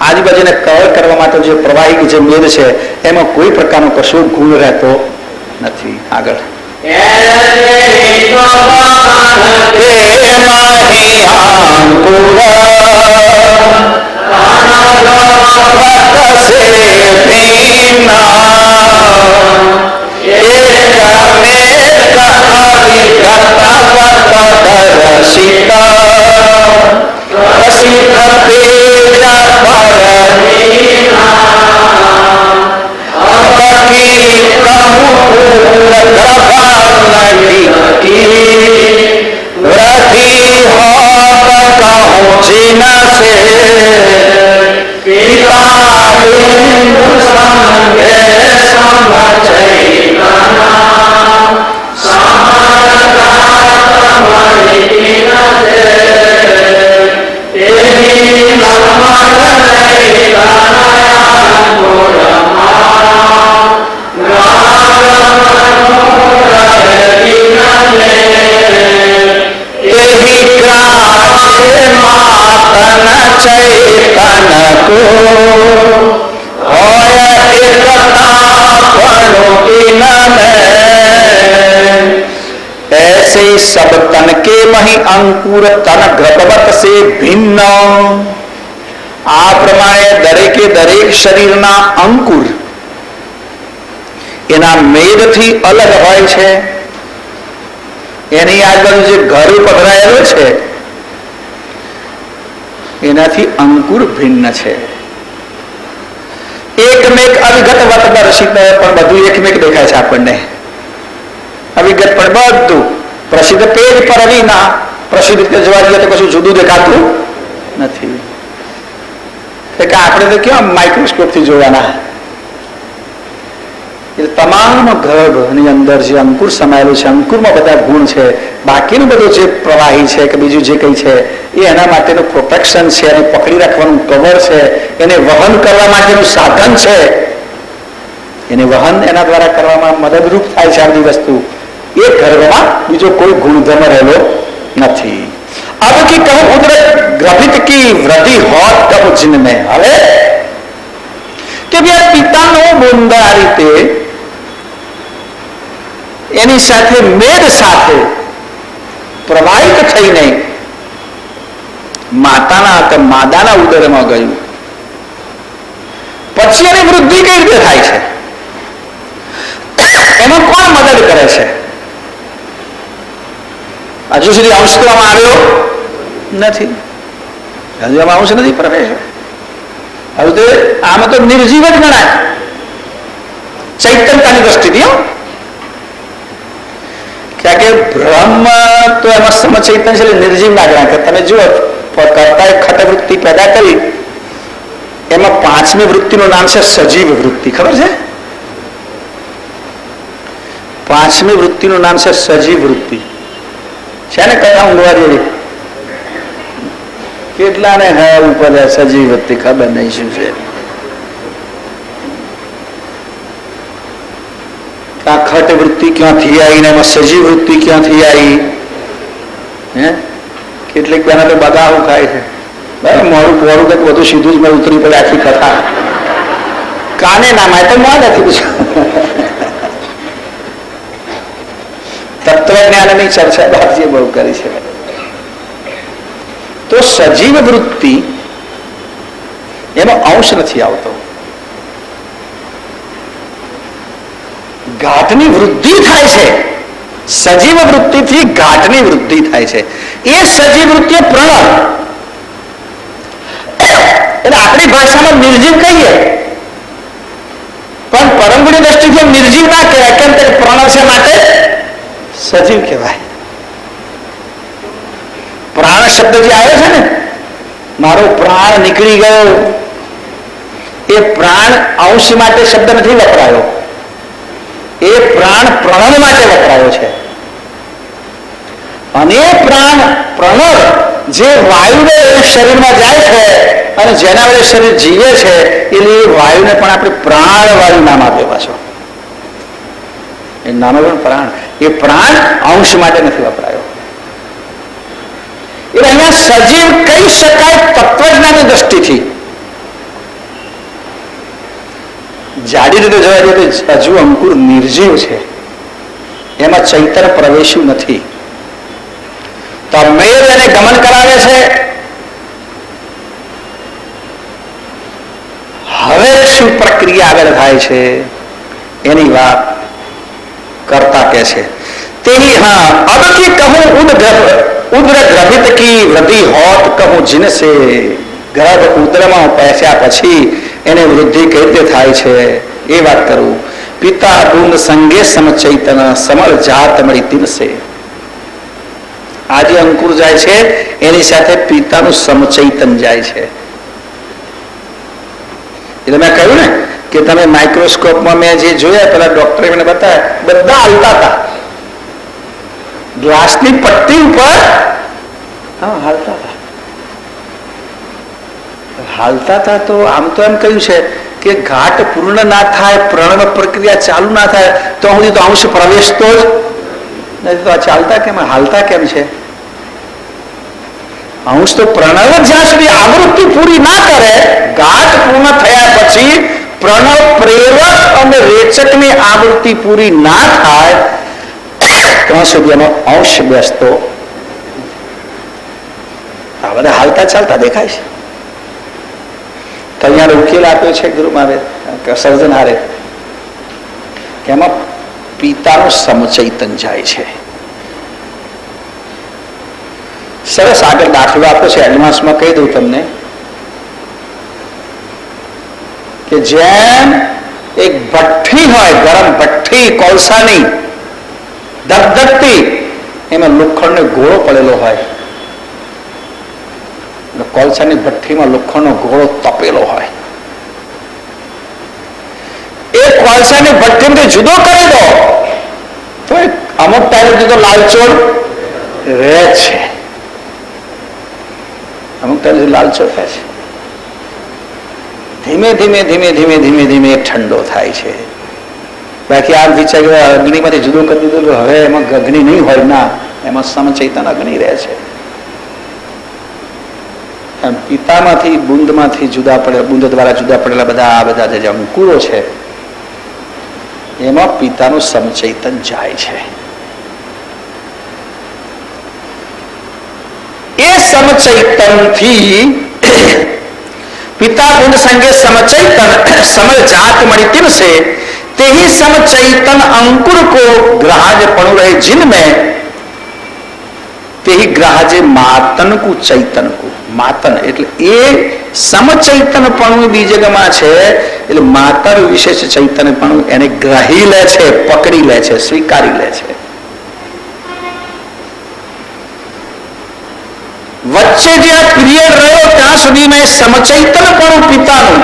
આજુબાજુને કવર કરવા માટે જે પ્રવાહી જે મેદ છે એમાં કોઈ પ્રકારનો કશો ગુણ રહેતો નથી. આગળ ऐसे सब तन के मही अंकुर तन घृतवत से भिन्न आ प्रमाणे दरेके दरेक शरीરના અંકુર એના મેદથી અલગ હોય છે. એની આગળ જે ઘર પધરાયેલો છે એનાથી અંકુર ભિન્ન છે. એકમેક અવિગત દર્શિત પણ બધું એકમેક દેખાય છે આપણને. અવિગત પણ બધું પ્રસિદ્ધ પેજ પર વિના પ્રસિદ્ધ રીતે જોવા જઈએ તો કશું જુદું દેખાતું નથી. કે આપણે તો કેવા માઇક્રોસ્કોપ થી જોવાના. તમામ ગર્ભની અંદર જે અંકુર સમાયેલું છે, અંકુરમાં બધા ગુણ છે, બાકીનું બધું જે પ્રવાહી છે કે બીજું જે કંઈ છે એ એના માટેનું પ્રોટેક્શન છે, એને પકડી રાખવાનું કવર છે, એને વહન કરવા માટેનું સાધન છે. એને વહન એના દ્વારા કરવામાં મદદરૂપ થાય છે. આ બધી વસ્તુ એ ગર્ભમાં બીજો કોઈ ગુણધર્મ રહેલો નથી. अब की कहूं उधर ग्रभित की वृद्धि होत तब जिनमें હવે કે ભાઈ પિતાનો બોંદ આ રીતે એની સાથે મેદ સાથે પ્રવાહિત થઈને માદાના ઉદરમાં ગયું પછી એની વૃદ્ધિ કઈ રીતે થાય છે? એમાં કોણ મદદ કરે છે? હજુ સુધી અંશ કરવામાં આવ્યો નથી. હજુ આમાં અંશ નથી પ્રવેશ. હવે તો આમાં તો નિર્જીવ જ ગણાય ચૈતન્યતાની દ્રષ્ટિથી. કારણ કે બ્રહ્મ તો એમાં સમ ચૈતન્ય છે, નિર્જીવ ના ગણાય. તમે જુઓ કરતા ખટવૃત્તિ પેદા કરી એમાં 5મી વૃત્તિનું નામ છે સજીવ વૃત્તિ. ખબર છે? 5મી વૃત્તિનું નામ છે સજીવ વૃત્તિ. છે ને કથા ઊંઘવા જેવી? કેટલા ને હે ઉપર સજીવ વૃત્તિ ખબર નહીં શું છે. આ ખટ વૃત્તિ ક્યાંથી આવી ને એમાં સજીવ વૃત્તિ ક્યાંથી આવી? હે કેટલીક પહેલા તો બગાવું ખાય છે. બરાબર, મોડું પોડું કંઈક બધું સીધું જ મેં ઉતરી પડે આખી કથા. કાને ના માય તો મોં નથી પૂછ્યું. તત્વજ્ઞાનની ચર્ચા બાપજીએ બહુ કરી છે. તો સજીવ વૃત્તિ એનો અંશ નથી આવતો. ઘાટની વૃદ્ધિ થાય છે. સજીવ વૃત્તિથી ઘાટની વૃદ્ધિ થાય છે. એ સજીવ વૃત્તિ પ્રણવ, એટલે આપણી ભાષામાં નિર્જીવ કહીએ પણ પરંગુની દ્રષ્ટિથી નિર્જીવ ના કહેવાય. કેમ કે પ્રણવ છે માટે સજીવ કહેવાય. પ્રાણ શબ્દ જે આવ્યો છે ને, મારો પ્રાણ નીકળી ગયો, એ પ્રાણ અંશ માટે શબ્દ નથી વપરાયો. એ પ્રાણ પ્રણવ માટે વપરાયો છે. અને એ પ્રાણ પ્રણવ જે વાયુને શરીરમાં જાય છે અને જેના વડે શરીર જીવે છે એટલે એ વાયુને પણ આપણે પ્રાણ વાયુ નામ આપ્યો. પાછો એ નાનો પણ પ્રાણ, એ પ્રાણ અંશ માટે નથી વપરાયો. એટલે અહીંયા સજીવ કહી શકાય તત્વજ્ઞાનની દ્રષ્ટિથી. જાડી રીતે જોવા જઈએ તો હજુ અંકુર નિર્જીવ છે, એમાં ચૈતન્ય પ્રવેશ્યું નથી. તો મેદ એને ગમન કરાવે છે. હવે શું પ્રક્રિયા આગળ થાય છે એની વાત કરતા કે છે તેની હા અબ કે કહું ઉદ્ર ગ્રહિત કી વૃદ્ધિ હોત કહું જીનસે ગર્ભ ઉદરમાં પહોંચ્યા પછી એને વૃદ્ધિ કઈ રીતે થાય છે એ વાત કરું પિતા બુંદ સંગે સમચૈતન સમળ જાત મળી તિનસે આજે અંકુર જાય છે એની સાથે પિતાનું સમચૈતન જાય છે એટલે મેં કહ્યું ને કે તમે માઇક્રોસ્કોપમાં મેં જે જોયા પેલા ડોક્ટરે મને બતાવ્યા બધા હાલતા હતા ગ્લાસની પટ્ટી ઉપર હાલતા હતા તો આમ તો એમ કહ્યું છે કે ઘાટ પૂર્ણ ના થાય પ્રણવ પ્રક્રિયા ચાલુ ના થાય તો સુધી તો અંશ પ્રવેશતો જ નથી તો આ ચાલતા કેમ હાલતા કેમ છે અંશ તો પ્રણવ જ્યાં સુધી આવૃત્તિ પૂરી ના કરે ઘાટ પૂર્ણ થયા પછી પ્રણવ પ્રેરક અને રેચકની આવૃત્તિ પૂરી ના થાય ત્યાં સુધી એનો અંશ બેસતો આ બધા હાલતા ચાલતા દેખાય છે તો અહીંયા ઉકેલ આપ્યો છે ગુરુ મહારાજ સર્જનહારે કે એમાં પિતાનું સમચૈતન જાય છે સરસ આગળ દાખલો આપ્યો છે એડવાન્સમાં કહી દઉં તમને કે જેમ એક ભઠ્ઠી હોય ગરમ ભઠ્ઠી કોલસાની ધગધગતી એમાં લોખંડનો ગોળો પડેલો હોય કોલસાની ભઠ્ઠીમાં લોખંડનો ગોળો તપેલો હોય એ કોલસાની ભઠ્ઠીમાંથી જુદો કરી દો તો અમુક ટાઈમ જુદો લાલચોળ રહે છે અમુક ટાઈમ લાલચોળ થાય છે ધીમે ધીમે ધીમે ધીમે ધીમે ધીમે ઠંડો થાય છે બાકી આ વિચાર અગ્નિમાંથી જુદો કરી દીધો હવે એમાં અગ્નિ નહીં હોય ના એમાં સમચૈતન અગ્નિ રહે છે પિતામાંથી બુંદમાંથી જુદા પડે બુંદ દ્વારા જુદા પડેલા બધા જે અંકુરો છે એમાં પિતાનું સમચૈતન જાય છે એ સમચૈતનથી પિતા બુંદ સંગે સમચૈતન સમય જાત મળી તિનસે તે ही समचैतन अंकुर को ग्राह्य पणु रहे जिनमें તે ગ્રાહ્ય માતન કુ ચૈતન કુ માતન એટલે એ સમચૈતનપણું બીજગમાં છે એટલે માતર વિશેષ ચૈતન્યપણું એને ગ્રાહી લે છે પકડી લે છે સ્વીકારી લે છે વચ્ચે જે આ પીરિયડ રહ્યો ત્યાં સુધીમાં સમચૈતનપણું પિતાનું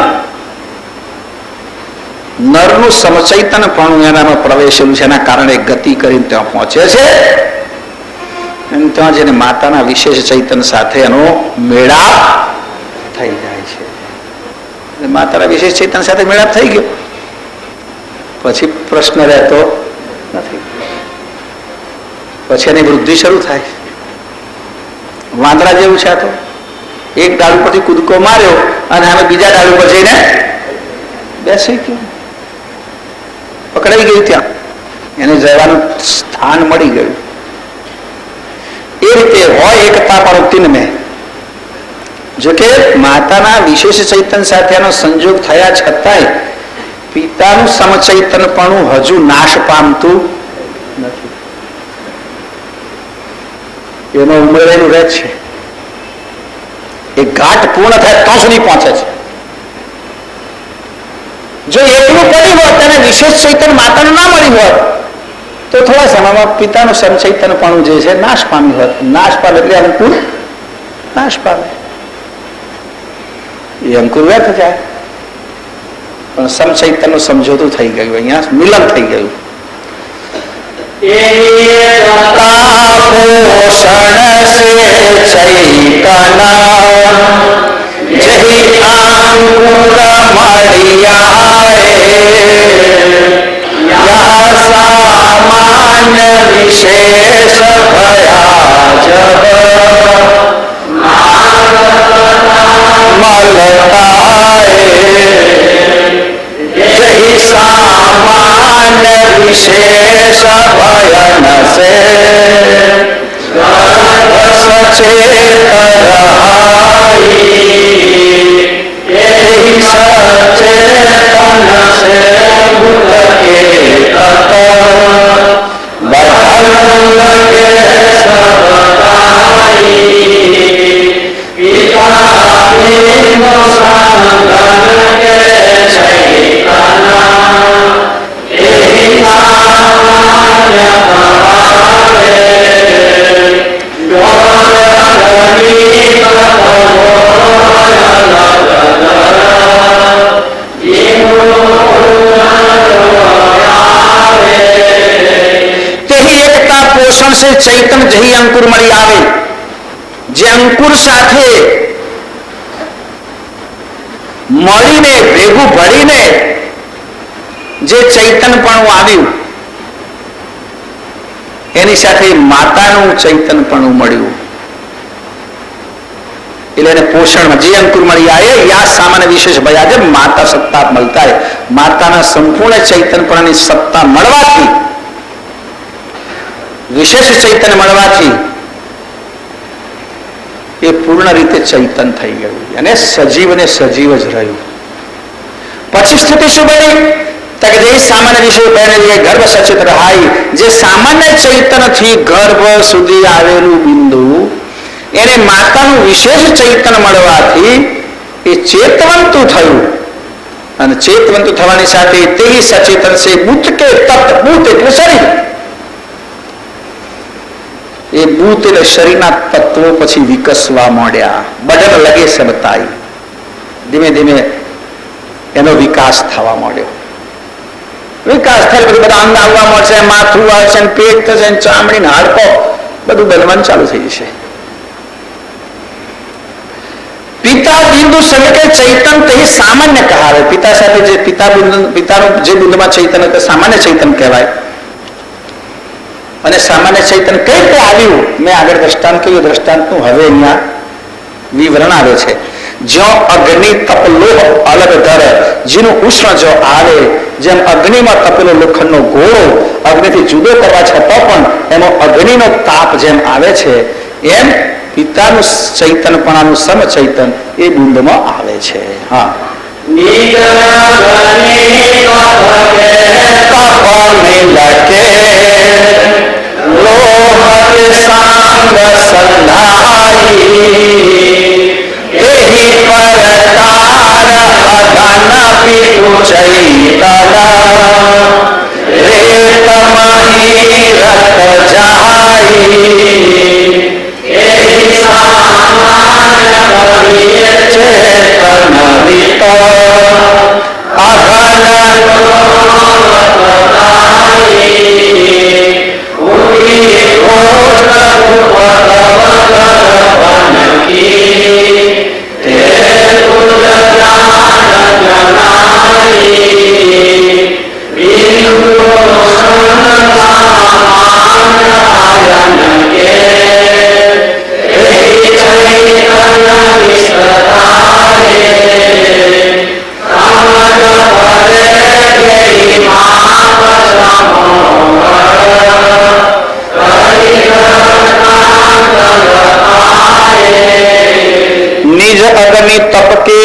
નરનું સમચૈતનપણું એનામાં પ્રવેશેલું છે એના કારણે ગતિ કરીને ત્યાં પહોંચે છે ત્યાં જેને માતાના વિશેષ ચૈતન્ય સાથે એનો મેળાપ થઈ જાય છે માતાના વિશેષ ચૈતન્ય સાથે મેળાપ થઈ ગયો પછી પ્રશ્ન રહેતો નથી પછી એની વૃદ્ધિ શરૂ થાય વાંદરા જેવું છે તો એક ડાળુ પરથી કૂદકો માર્યો અને હવે બીજા ડાળુ પર જઈને બેસી ગયો પકડાઈ ગયું ત્યાં એને જવાનું સ્થાન મળી ગયું એ રીતે હોય એકતા પણ મેં જો કે માતાના વિશેષ ચૈતન્ય સાથેનો સંજોગ થયા છતાંય પિતાનું સમચૈતનપણું હજુ નાશ પામતું નથી એમાં ઉમેરેલું રહે છે એ ઘાટ પૂર્ણ થાય ત્યાં સુધી પહોંચે છે જો એટલું પડ્યું હોત તેને વિશેષ ચૈતન્ય માતાનું ના મળ્યું હોત તો થોડા સમયમાં પિતાનું સમચૈતનપણું જે છે નાશ પામ્યું હોત નાશ પામે એટલે અંકુર નાશ પામે એ અંકુર વ્યર્થ જાય પણ સમચૈતનનું સમજોતું થઈ ગયું અહીંયા મિલન થઈ ગયું विशेष सामान्य विशेष भयन से सचेत ચૈતન જહી અંકુર મળી આવે, જે અંકુર સાથે મળીને ભેગું ભળીને જે ચૈતનપણું આવ્યું એની સાથે માતાનું ચૈતનપણું મળ્યું, એટલે એને પોષણમાં જે અંકુર મળી આવે યા સામાન્ય વિશેષ ભયા છે માતા સત્તા મળતા है, માતાના સંપૂર્ણ ચૈતનપણની સત્તા મળવાથી, વિશેષ ચૈતન્ય મળવાથી એ પૂર્ણ રીતે ચૈતન થઈ ગયું અને સજીવ ને સજીવ જ રહ્યું. પછી સ્થિતિ શું બની? કે જે સામાન્ય વિષય પહેરેલી ગર્ભ સચિત રહાય, જે સામાન્ય ચૈતનથી ગર્ભ સુધી આવેલું બિંદુ એને માતાનું વિશેષ ચૈતન મળવાથી એ ચેતવંતું થયું અને ચેતવંતું થવાની સાથે તે સચેતન છે બુદ્ધ કે તત્વ, બુદ્ધ એટલે શરીર, એ બુદ્ધ એટલે શરીરના તત્વો પછી વિકસવા માંડ્યા, બદલ લગે સબતાઈ, ધીમે ધીમે એનો વિકાસ થવા માંડ્યો. વિકાસ થાય પછી બધા અંગ આવવા મળશે, માથું આવશે, પેટ થશે, ચામડી ને હાડકો બધું બનવાનું ચાલુ થઈ જશે. પિતા બિંદુ સલકે ચૈતન તે સામાન્ય કહાવે, પિતા સાથે જે પિતાનું જે બિંદુમાં ચૈતન તે સામાન્ય ચૈતન કહેવાય. અને સામાન્ય ચૈતન કઈ રીતે આવ્યું મેં આગળ દ્રષ્ટાંત કહ્યું, દ્રષ્ટાંતનું હવે અહીંયા વિવરણ આવે છે. જો અગ્નિ તપલોહ અલગ ધરે, જેનું ઉષ્ણ જો આવે, જેમ અગ્નિમાં તપેલો લોખંડનો ગોળો અગ્નિથી જુદો કરવા છતાં પણ એનો અગ્નિનો તાપ જેમ આવે છે, એમ પિતાનું ચૈતનપણાનું સમચૈતન એ બુંદમાં આવે છે. હા, निज अग्नि तप के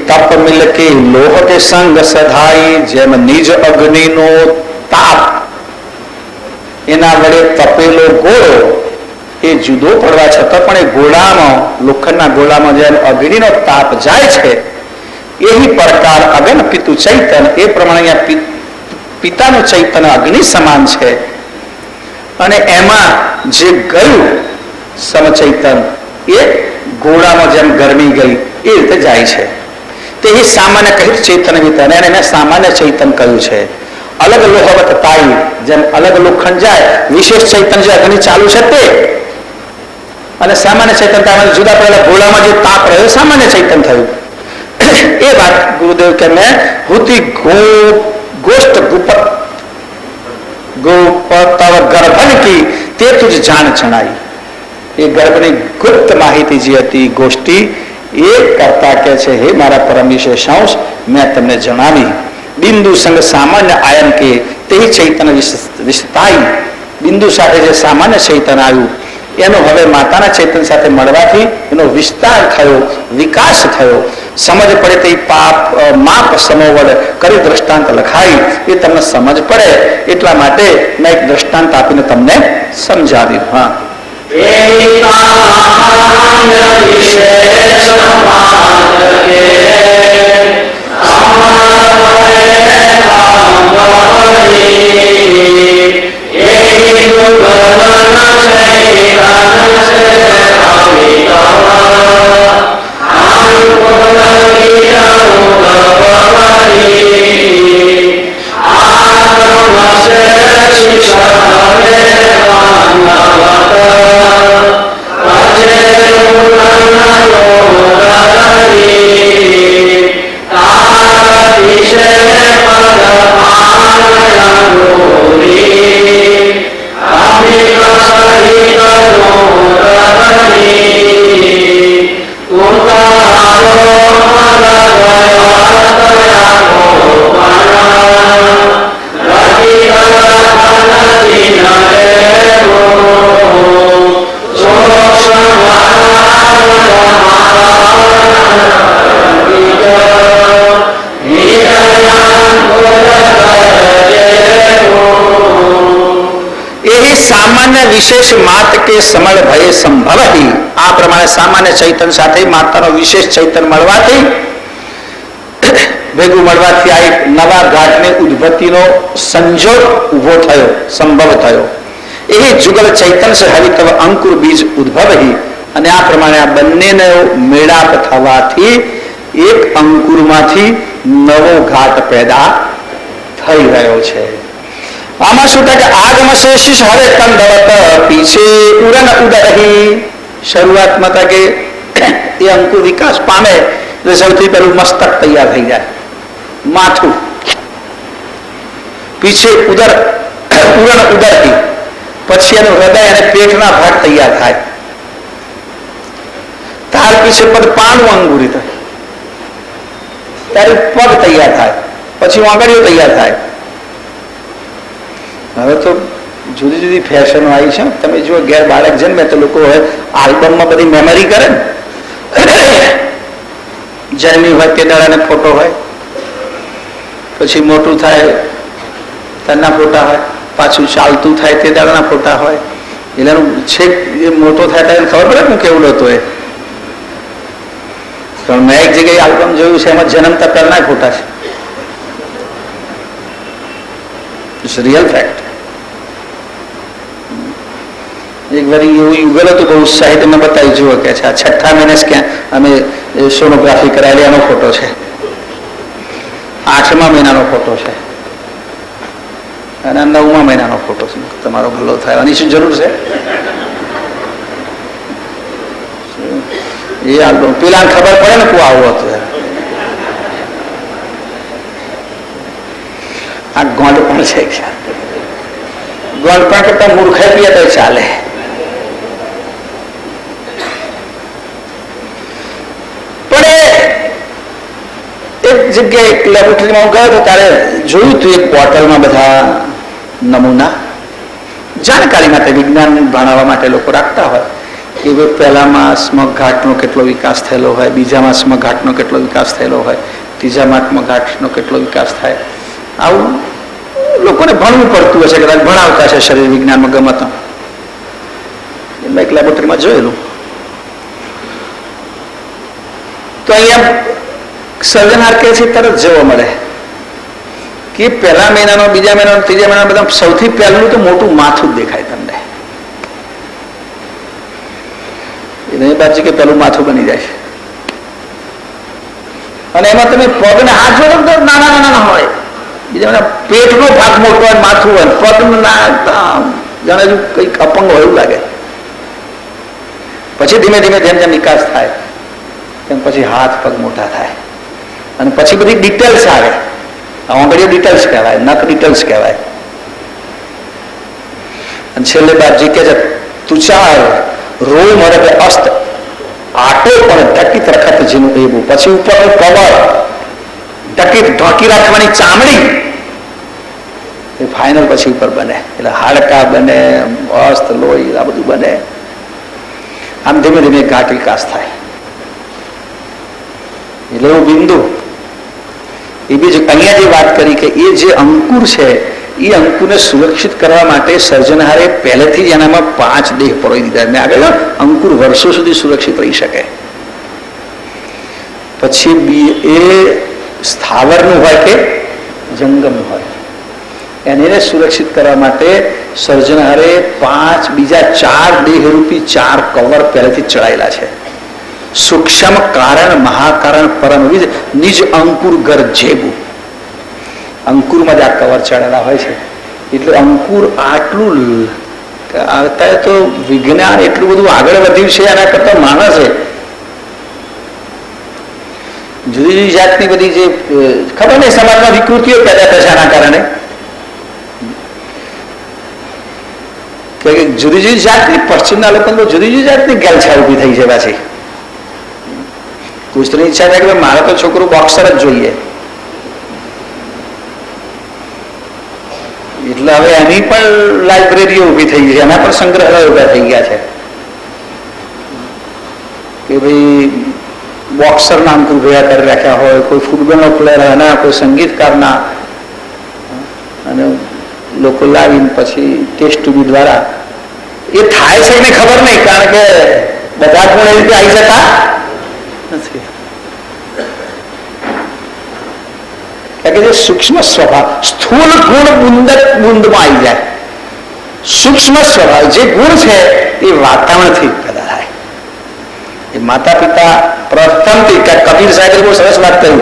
तप मिल के लोह के संग सधाई, જેમ નિજ અગ્નિનો તાપ એના વડે તપેલો ગોળો એ જુદો પડવા છતાં પણ એ ગોળામાં, લોખંડના ગોળામાં જેમ અગ્નિનો તાપ જાય છે, એવી પ્રકાર અગન પિતુ ચૈતન, એ પ્રમાણે પિતાનું ચૈતન અગ્નિ સમાન છે અને એમાં જે ગયું સમચૈતન એ ગોળામાં જેમ ગરમી ગઈ એ રીતે જાય છે. તે એ સામાન્ય કહ્યું ચેતન વિતન, એને મેં સામાન્ય ચૈતન કહ્યું છે. અલગ લોહવત તાઈ, જેમ અલગ લોખંડ જાય, વિશેષ ચૈતન જે અગ્નિ ચાલુ છે તે, અને સામાન્ય ચૈતન જુદા પડેલા ગોળામાં જે તાપ રહ્યો સામાન્ય ચૈતન થયું. એ વાત ગુરુદેવ કે મેં હુતી ગોષ્ઠ ગોપતવ ગર્ભન કી તે તુજ જાણ જણાઈ. એ ગર્ભની ગુપ્ત માહિતી જે હતી ગોષ્ઠી એ કરતા કે છે, હે મારા પરમ વિશેષાંશ મેં તમને જણાવી. બિંદુ સંગ સામાન્ય આયન કે તે ચૈતન વિસ્તાઈ, બિંદુ સાથે જે સામાન્ય ચૈતન આવ્યું એનો હવે માતાના ચૈતન સાથે મળવાથી એનો વિસ્તાર થયો, વિકાસ થયો. સમજ પડે તે પાપ માપ સમોવડ કરી દ્રષ્ટાંત લખાય, એ તમને સમજ પડે એટલા માટે મેં એક દ્રષ્ટાંત આપીને તમને સમજાવ્યું. હા, આત્મ વિશેષ માત કે સમળ ભય સંભવ આ પ્રમાણે સામાન્ય ચૈતન સાથે માતાનો વિશેષ ચૈતન મળવાથી ભેગું મળવાથી આ એક નવા ઘાટની ઉદ્ભત્તિનો સંજોગ ઉભો થયો, સંભવ થયો. એ જુગલ ચૈતન સે હરિ તવ અંકુર બીજ ઉદ્ભવ અને આ પ્રમાણે આ બંનેનો મેળાપ થવાથી એક અંકુરમાંથી નવો ઘાટ પેદા થઈ રહ્યો છે. આમાં શું થાય કે આગમ શેષિષ હવે કંદવત પીછે ઉડન ઉડહી. શરૂઆતમાં થાય કે એ અંકુર વિકાસ પામે એટલે સૌથી પહેલું મસ્તક તૈયાર થઈ જાય, માથું, પીછે ઉદર ઉડન ઉડહી, પછી એનું હૃદય અને પેટના ભાગ તૈયાર થાય. ત્યાર પીછે પદ પાનું અંગુરિત, ત્યારે પગ તૈયાર થાય, પછી આંગળીઓ તૈયાર થાય. હવે તો જુદી જુદી ફેશનો આવી છે. તમે જો ઘેર બાળક જન્મે તો લોકો હવે આલ્બમમાં બધી મેમરી કરે ને, જન્મી હોય તે દાડાને ફોટો હોય, પછી મોટું થાય તેના ફોટા હોય, પાછું ચાલતું થાય તે દાડાના ફોટા હોય. એટલે છેક એ મોટો થાય ત્યારે ખબર પડે ને કેવડો હતો એ. પણ મેં એક જગ્યાએ આલ્બમ જોયું છે, એમાં જન્મતા પહેલા ફોટા છે. It's real fact. એક વાર એવું યુગલ હતું, બહુ ઉત્સાહિત મેં બતાવી જુઓ કે છે આ 6ઠ્ઠા મહિને ક્યાં અમે સોનોગ્રાફી કરાયેલી એનો ફોટો છે, 8મા મહિનાનો ફોટો છે અને 9મા મહિનાનો ફોટો છે. તમારો ભલો થાય, આની શું જરૂર છે? એ આલ્બમ પેલા ખબર પડે ને કોઈ આવું હતું. આ ગોંડ પણ છે, ગોંડ પણ કરતા મૂર્ખાઈ પીએ તો ચાલે. પણ એક જગ્યાએ એક લેબોરેટરીમાં હું ગયો હતો ત્યારે જોયું હતું એક બોટલમાં બધા નમૂના જાણકારી માટે, વિજ્ઞાન ભણાવવા માટે લોકો રાખતા હોય કે ભાઈ પહેલામાં સ્મગ ઘાટનો કેટલો વિકાસ થયેલો હોય, બીજામાં સ્મગ ઘાટનો કેટલો વિકાસ થયેલો હોય, ત્રીજામાં સ્મગ ઘાટનો કેટલો વિકાસ થાય. આવું લોકોને ભણવું પડતું હશે, કદાચ ભણાવતા છે શરીર વિજ્ઞાનમાં ગમત. મેં એક લેબોરેટરીમાં જોયેલું. તો અહીંયા સર્જનહાર કે છે તરત જોવા મળે કે પહેલા મહિનાનો, બીજા મહિનાનો, ત્રીજા મહિનાનો બધા સૌથી પહેલું તો મોટું માથું જ દેખાય તમને. એ બાજુ કે પેલું માથું બની જાય છે અને એમાં તમે પગને હાથ જોડો તો નાના નાના હોય, બીજા પેટનો ભાગ મોટો હોય, માથું હોય, પગનું જાણે કંઈક અપંગ હોય એવું લાગે. પછી ધીમે ધીમે જેમ જેમ વિકાસ થાય તેમ પછી હાથ પગ મોટા થાય અને પછી બધી ડિટેલ્સ આવે. આંગળીઓ ડિટેલ્સ કહેવાય, નખ ડિટેલ્સ કહેવાય. અને છેલ્લે બાપજી કે છે તુષાર રોમ હરે અસ્ત આટો પણ ઢકીત રખત જેનું એવું. પછી ઉપરનું કવર ઢકીત ઢોકી રાખવાની ચામડી એ ફાઇનલ પછી ઉપર બને. એટલે હાડકા બને, અસ્ત, લોહી આ બધું બને. આમ ધીમે ધીમે ઘાટ વિકાસ થાય. એટલે એવું બિંદુ એ બીજું અહીંયા જે વાત કરી કે એ જે અંકુર છે એ અંકુરને સુરક્ષિત કરવા માટે સર્જનહારે પહેલેથી જ એનામાં 5 દેહ પરોવી દીધા. મેં આગળ અંકુર વર્ષો સુધી સુરક્ષિત રહી શકે. પછી એ સ્થાવરનું હોય કે જંગમનું હોય, એને સુરક્ષિત કરવા માટે સર્જનહારે 5 બીજા 4 દેહરૂપી 4 કવર પહેલેથી ચડાયેલા છે. સૂક્ષ્મ કારણ, મહાકારણ, પરમવિદ, નિજ અંકુર ગર્જેબુ. અંકુરમાં જ આ કવર ચડેલા હોય છે. એટલે અંકુર આટલું અત્યારે તો વિજ્ઞાન એટલું બધું આગળ વધ્યું છે, એના કરતા માણસે જુદી જુદી જાતની બધી જે ખબર નહીં સમાજમાં વિકૃતિઓ પેદા થશે આના કારણે કે જુદી જુદી જાતની પશ્ચિમના લોકો જુદી જુદી જાતની ગેલછા ઉભી થઈ છે. પાછી કુસ્તની ઈચ્છા થાય કે મારે તો છોકરું બોક્સર જ જોઈએ, એટલે હવે એની પણ લાઇબ્રેરીઓ ઉભી થઈ ગઈ છે, એના પણ સંગ્રહાલયો ઉભા થઈ ગયા છે કે ભાઈ બોક્સર નામ કોઈ ભેગા કરી રાખ્યા હોય, કોઈ ફૂટબોલનો પ્લેયર એના, કોઈ સંગીતકારના, અને લોકો લાવીને પછી ટેસ્ટ ટ્યુબ દ્વારા એ થાય છે ને ખબર નહીં, કારણ કે બધા ગુણ એ રીતે આવી જતા નથી. કારણ કે જે સૂક્ષ્મ સ્વભાવ, સ્થૂળ ગુણ બુંદમાં આવી જાય. સૂક્ષ્મ સ્વભાવ જે ગુણ છે એ વાતાવરણથી પેદા થાય. એ માતા પિતા પ્રથમથી, કબીર સાહેબે બહુ સરસ વાત કહ્યું,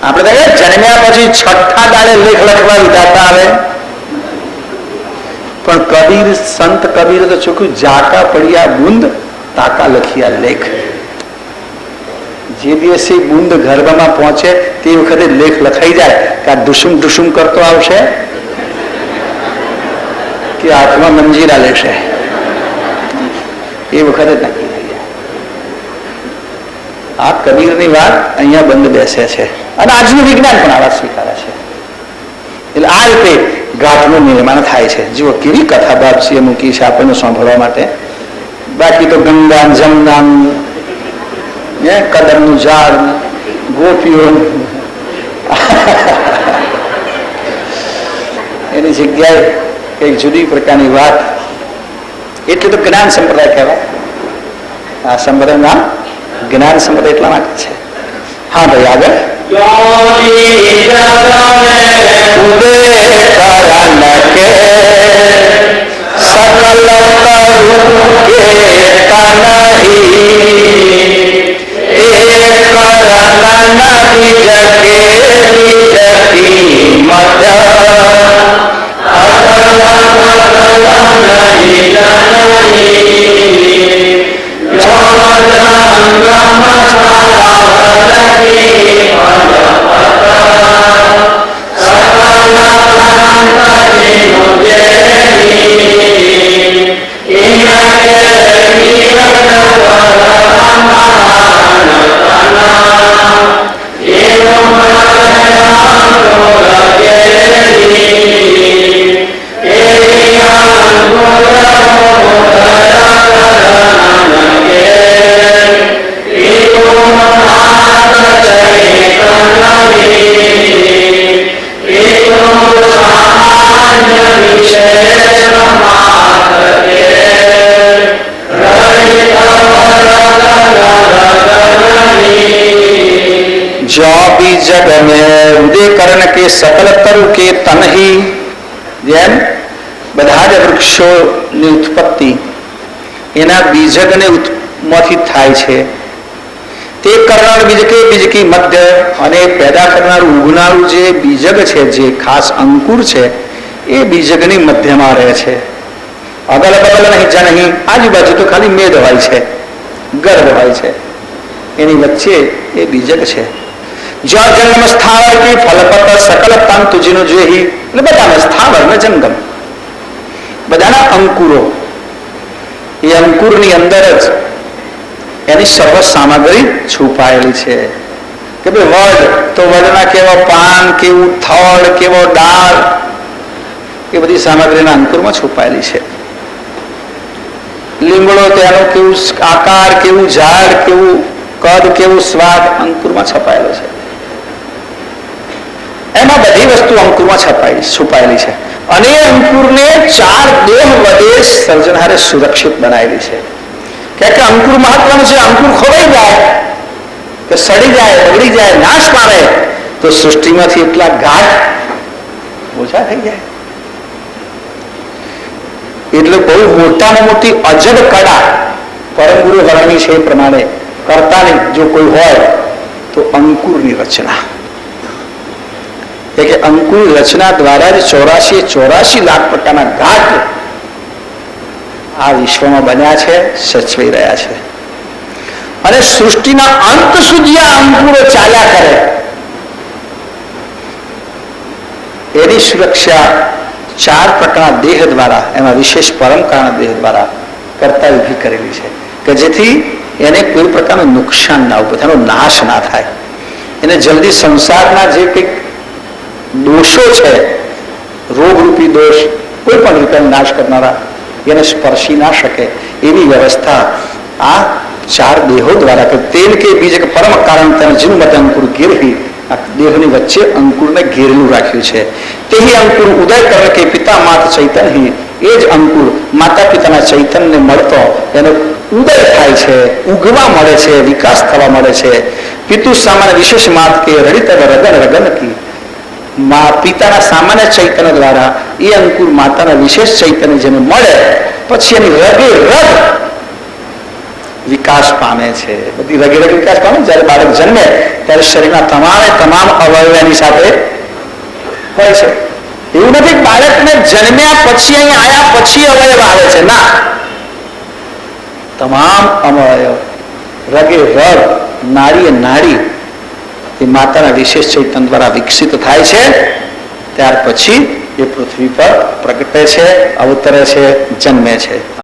આપણે જન્મ્યા પછી છઠ્ઠા દાડે લેખ લખવા વિધાતા આવે, પણ કબીર, સંત કબીર તો ચોખ્ખું જાકા પડ્યા બુંદ તાકા લખિયા લેખ. જે દિવસે બુંદ ગર્ભમાં પહોંચે તે વખતે લેખ લખાઈ જાય કે આ ડુસુમ ડુસુમ કરતો આવશે કે હાથમાં મંજીરા લેશે, એ વખતે નક્કી થઈ જાય. આ કબીરની વાત અહીંયા બંધ બેસે છે અને આજનું વિજ્ઞાન પણ આ વાત સ્વીકારે છે. એટલે આ રીતે ગાંઠનું નિર્માણ થાય છે. જુઓ કેવી કથા બાપજીએ મૂકી છે આપણને સાંભળવા માટે. બાકી તો ગંગા, જમના, કદમનું ઝાડ, ગોપીઓ, એની જગ્યાએ કઈક જુદી પ્રકારની વાત. એટલે તો જ્ઞાન સંપ્રદાય કહેવાય. આ સંપ્રદાયનું નામ જ્ઞાન સંપ્રદાય એટલા માટે છે. હા ભાઈ આગળ. जग में उदय करण के सकल तरु के तन ही, જેમ બધા જ વૃક્ષોની ઉત્પત્તિ એના બીજકને માંથી થાય છે. તે કરનાર બીજ કે બીજ કી મધ્ય, અને પેદા કરનારું ઉગનારું જે બીજક છે, જે ખાસ અંકુર છે, એ બીજકની મધ્યમાં રહે છે. અગલ બગલ નહીં જા નહીં, આજુબાજુ તો ખાલી મેદ હોય છે, ગર્ભ હોય છે, એની વચ્ચે એ બીજક છે. જ્યાં જંગમ સ્થાવર કી ફલપત સકલ તંતુ જીનો જોઈ, એટલે બધાને સ્થાવર ને જંગમ બધાના અંકુરો, એ અંકુરની અંદર જ એની સર્વ સામગ્રી છુપાયેલી છે. કે ભાઈ વડ તો વડના કેવો પાન, કેવું થડ, કેવો ડાળ, એ બધી સામગ્રીના અંકુરમાં છુપાયેલી છે. લીમડો તેનો કેવું આકાર, કેવું ઝાડ, કેવું કદ, કેવું સ્વાદ અંકુરમાં છપાયેલો છે. એમાં બધી વસ્તુ અંકુરમાં છુપાયેલી છે. અને એ અંકુરને 4 દેહ વડે સર્જનહારે સુરક્ષિત બનાવેલી છે. કે અંકુર મહત્વનું છે. અંકુર ખોવાઈ જાય કે સડી જાય, બગડી જાય, નાશ પામે તો સૃષ્ટિમાંથી એટલા ગાઢ ઓછા થઈ જાય. એટલે બહુ મોટામાં મોટી અજબ કળા પરમ ગુરુ વર્ણની છે એ પ્રમાણે કરતાની જો કોઈ હોય તો અંકુરની રચના. કે અંકુર રચના દ્વારા જ 84 લાખ પ્રકારના ઘાટ આ વિશ્વમાં બન્યા છે, સચવાઈ રહ્યા છે. અને સૃષ્ટિના અંત સુધી આ અંકુરો ચાલ્યા કરે એની સુરક્ષા 4 પ્રકારના દેહ દ્વારા, એમાં વિશેષ પરમકારના દેહ દ્વારા કરતા ઊભી કરેલી છે કે જેથી એને કોઈ પ્રકારનું નુકસાન ના ઉભું થાય, એનો નાશ ના થાય. એને જલ્દી સંસારના જે કંઈક દોષો છે, રોગરૂપી દોષ, કોઈ પણ રીતે નાશ કરનારા એને સ્પર્શી ના શકે એવી વ્યવસ્થા આ 4 દેહો દ્વારા કે તેલ કે બીજ કે પરમ કારણ તેને જીવ મત અંકુર ગીરહી, આ દેહની વચ્ચે અંકુરને ઘેરેલું રાખ્યું છે. તે અંકુર ઉદય કર કે પિતા માત ચૈતન્ય એ જ અંકુર માતા પિતાના ચૈતન્ય મળતો એનો ઉદય થાય છે, ઉગવા મળે છે, વિકાસ થવા મળે છે. પિતુ સામાન્ય વિશેષ માત કે રડિત રગન રગન કી, પિતાના સામાન્ય ચૈતન્ય દ્વારા એ અંકુર માતાના વિશેષ ચૈતન્ય જેને મળે પછી એની રગે રગ વિકાસ પામે છે. બધી રગે રગ વિકાસ પામે. જ્યારે બાળક જન્મે ત્યારે શરીરના તમામ અવયવ એની સાથે હોય છે. એવું નથી બાળકને જન્મ્યા પછી અહીં આવ્યા પછી અવયવ આવે છે, ના, તમામ અવયવ રગે રગ નાડીએ નાડી એ માતાના વિશેષ ચૈતન્ય દ્વારા વિકસિત થાય છે. ત્યાર પછી એ પૃથ્વી પર પ્રગટે છે, અવતરે છે, જન્મે છે.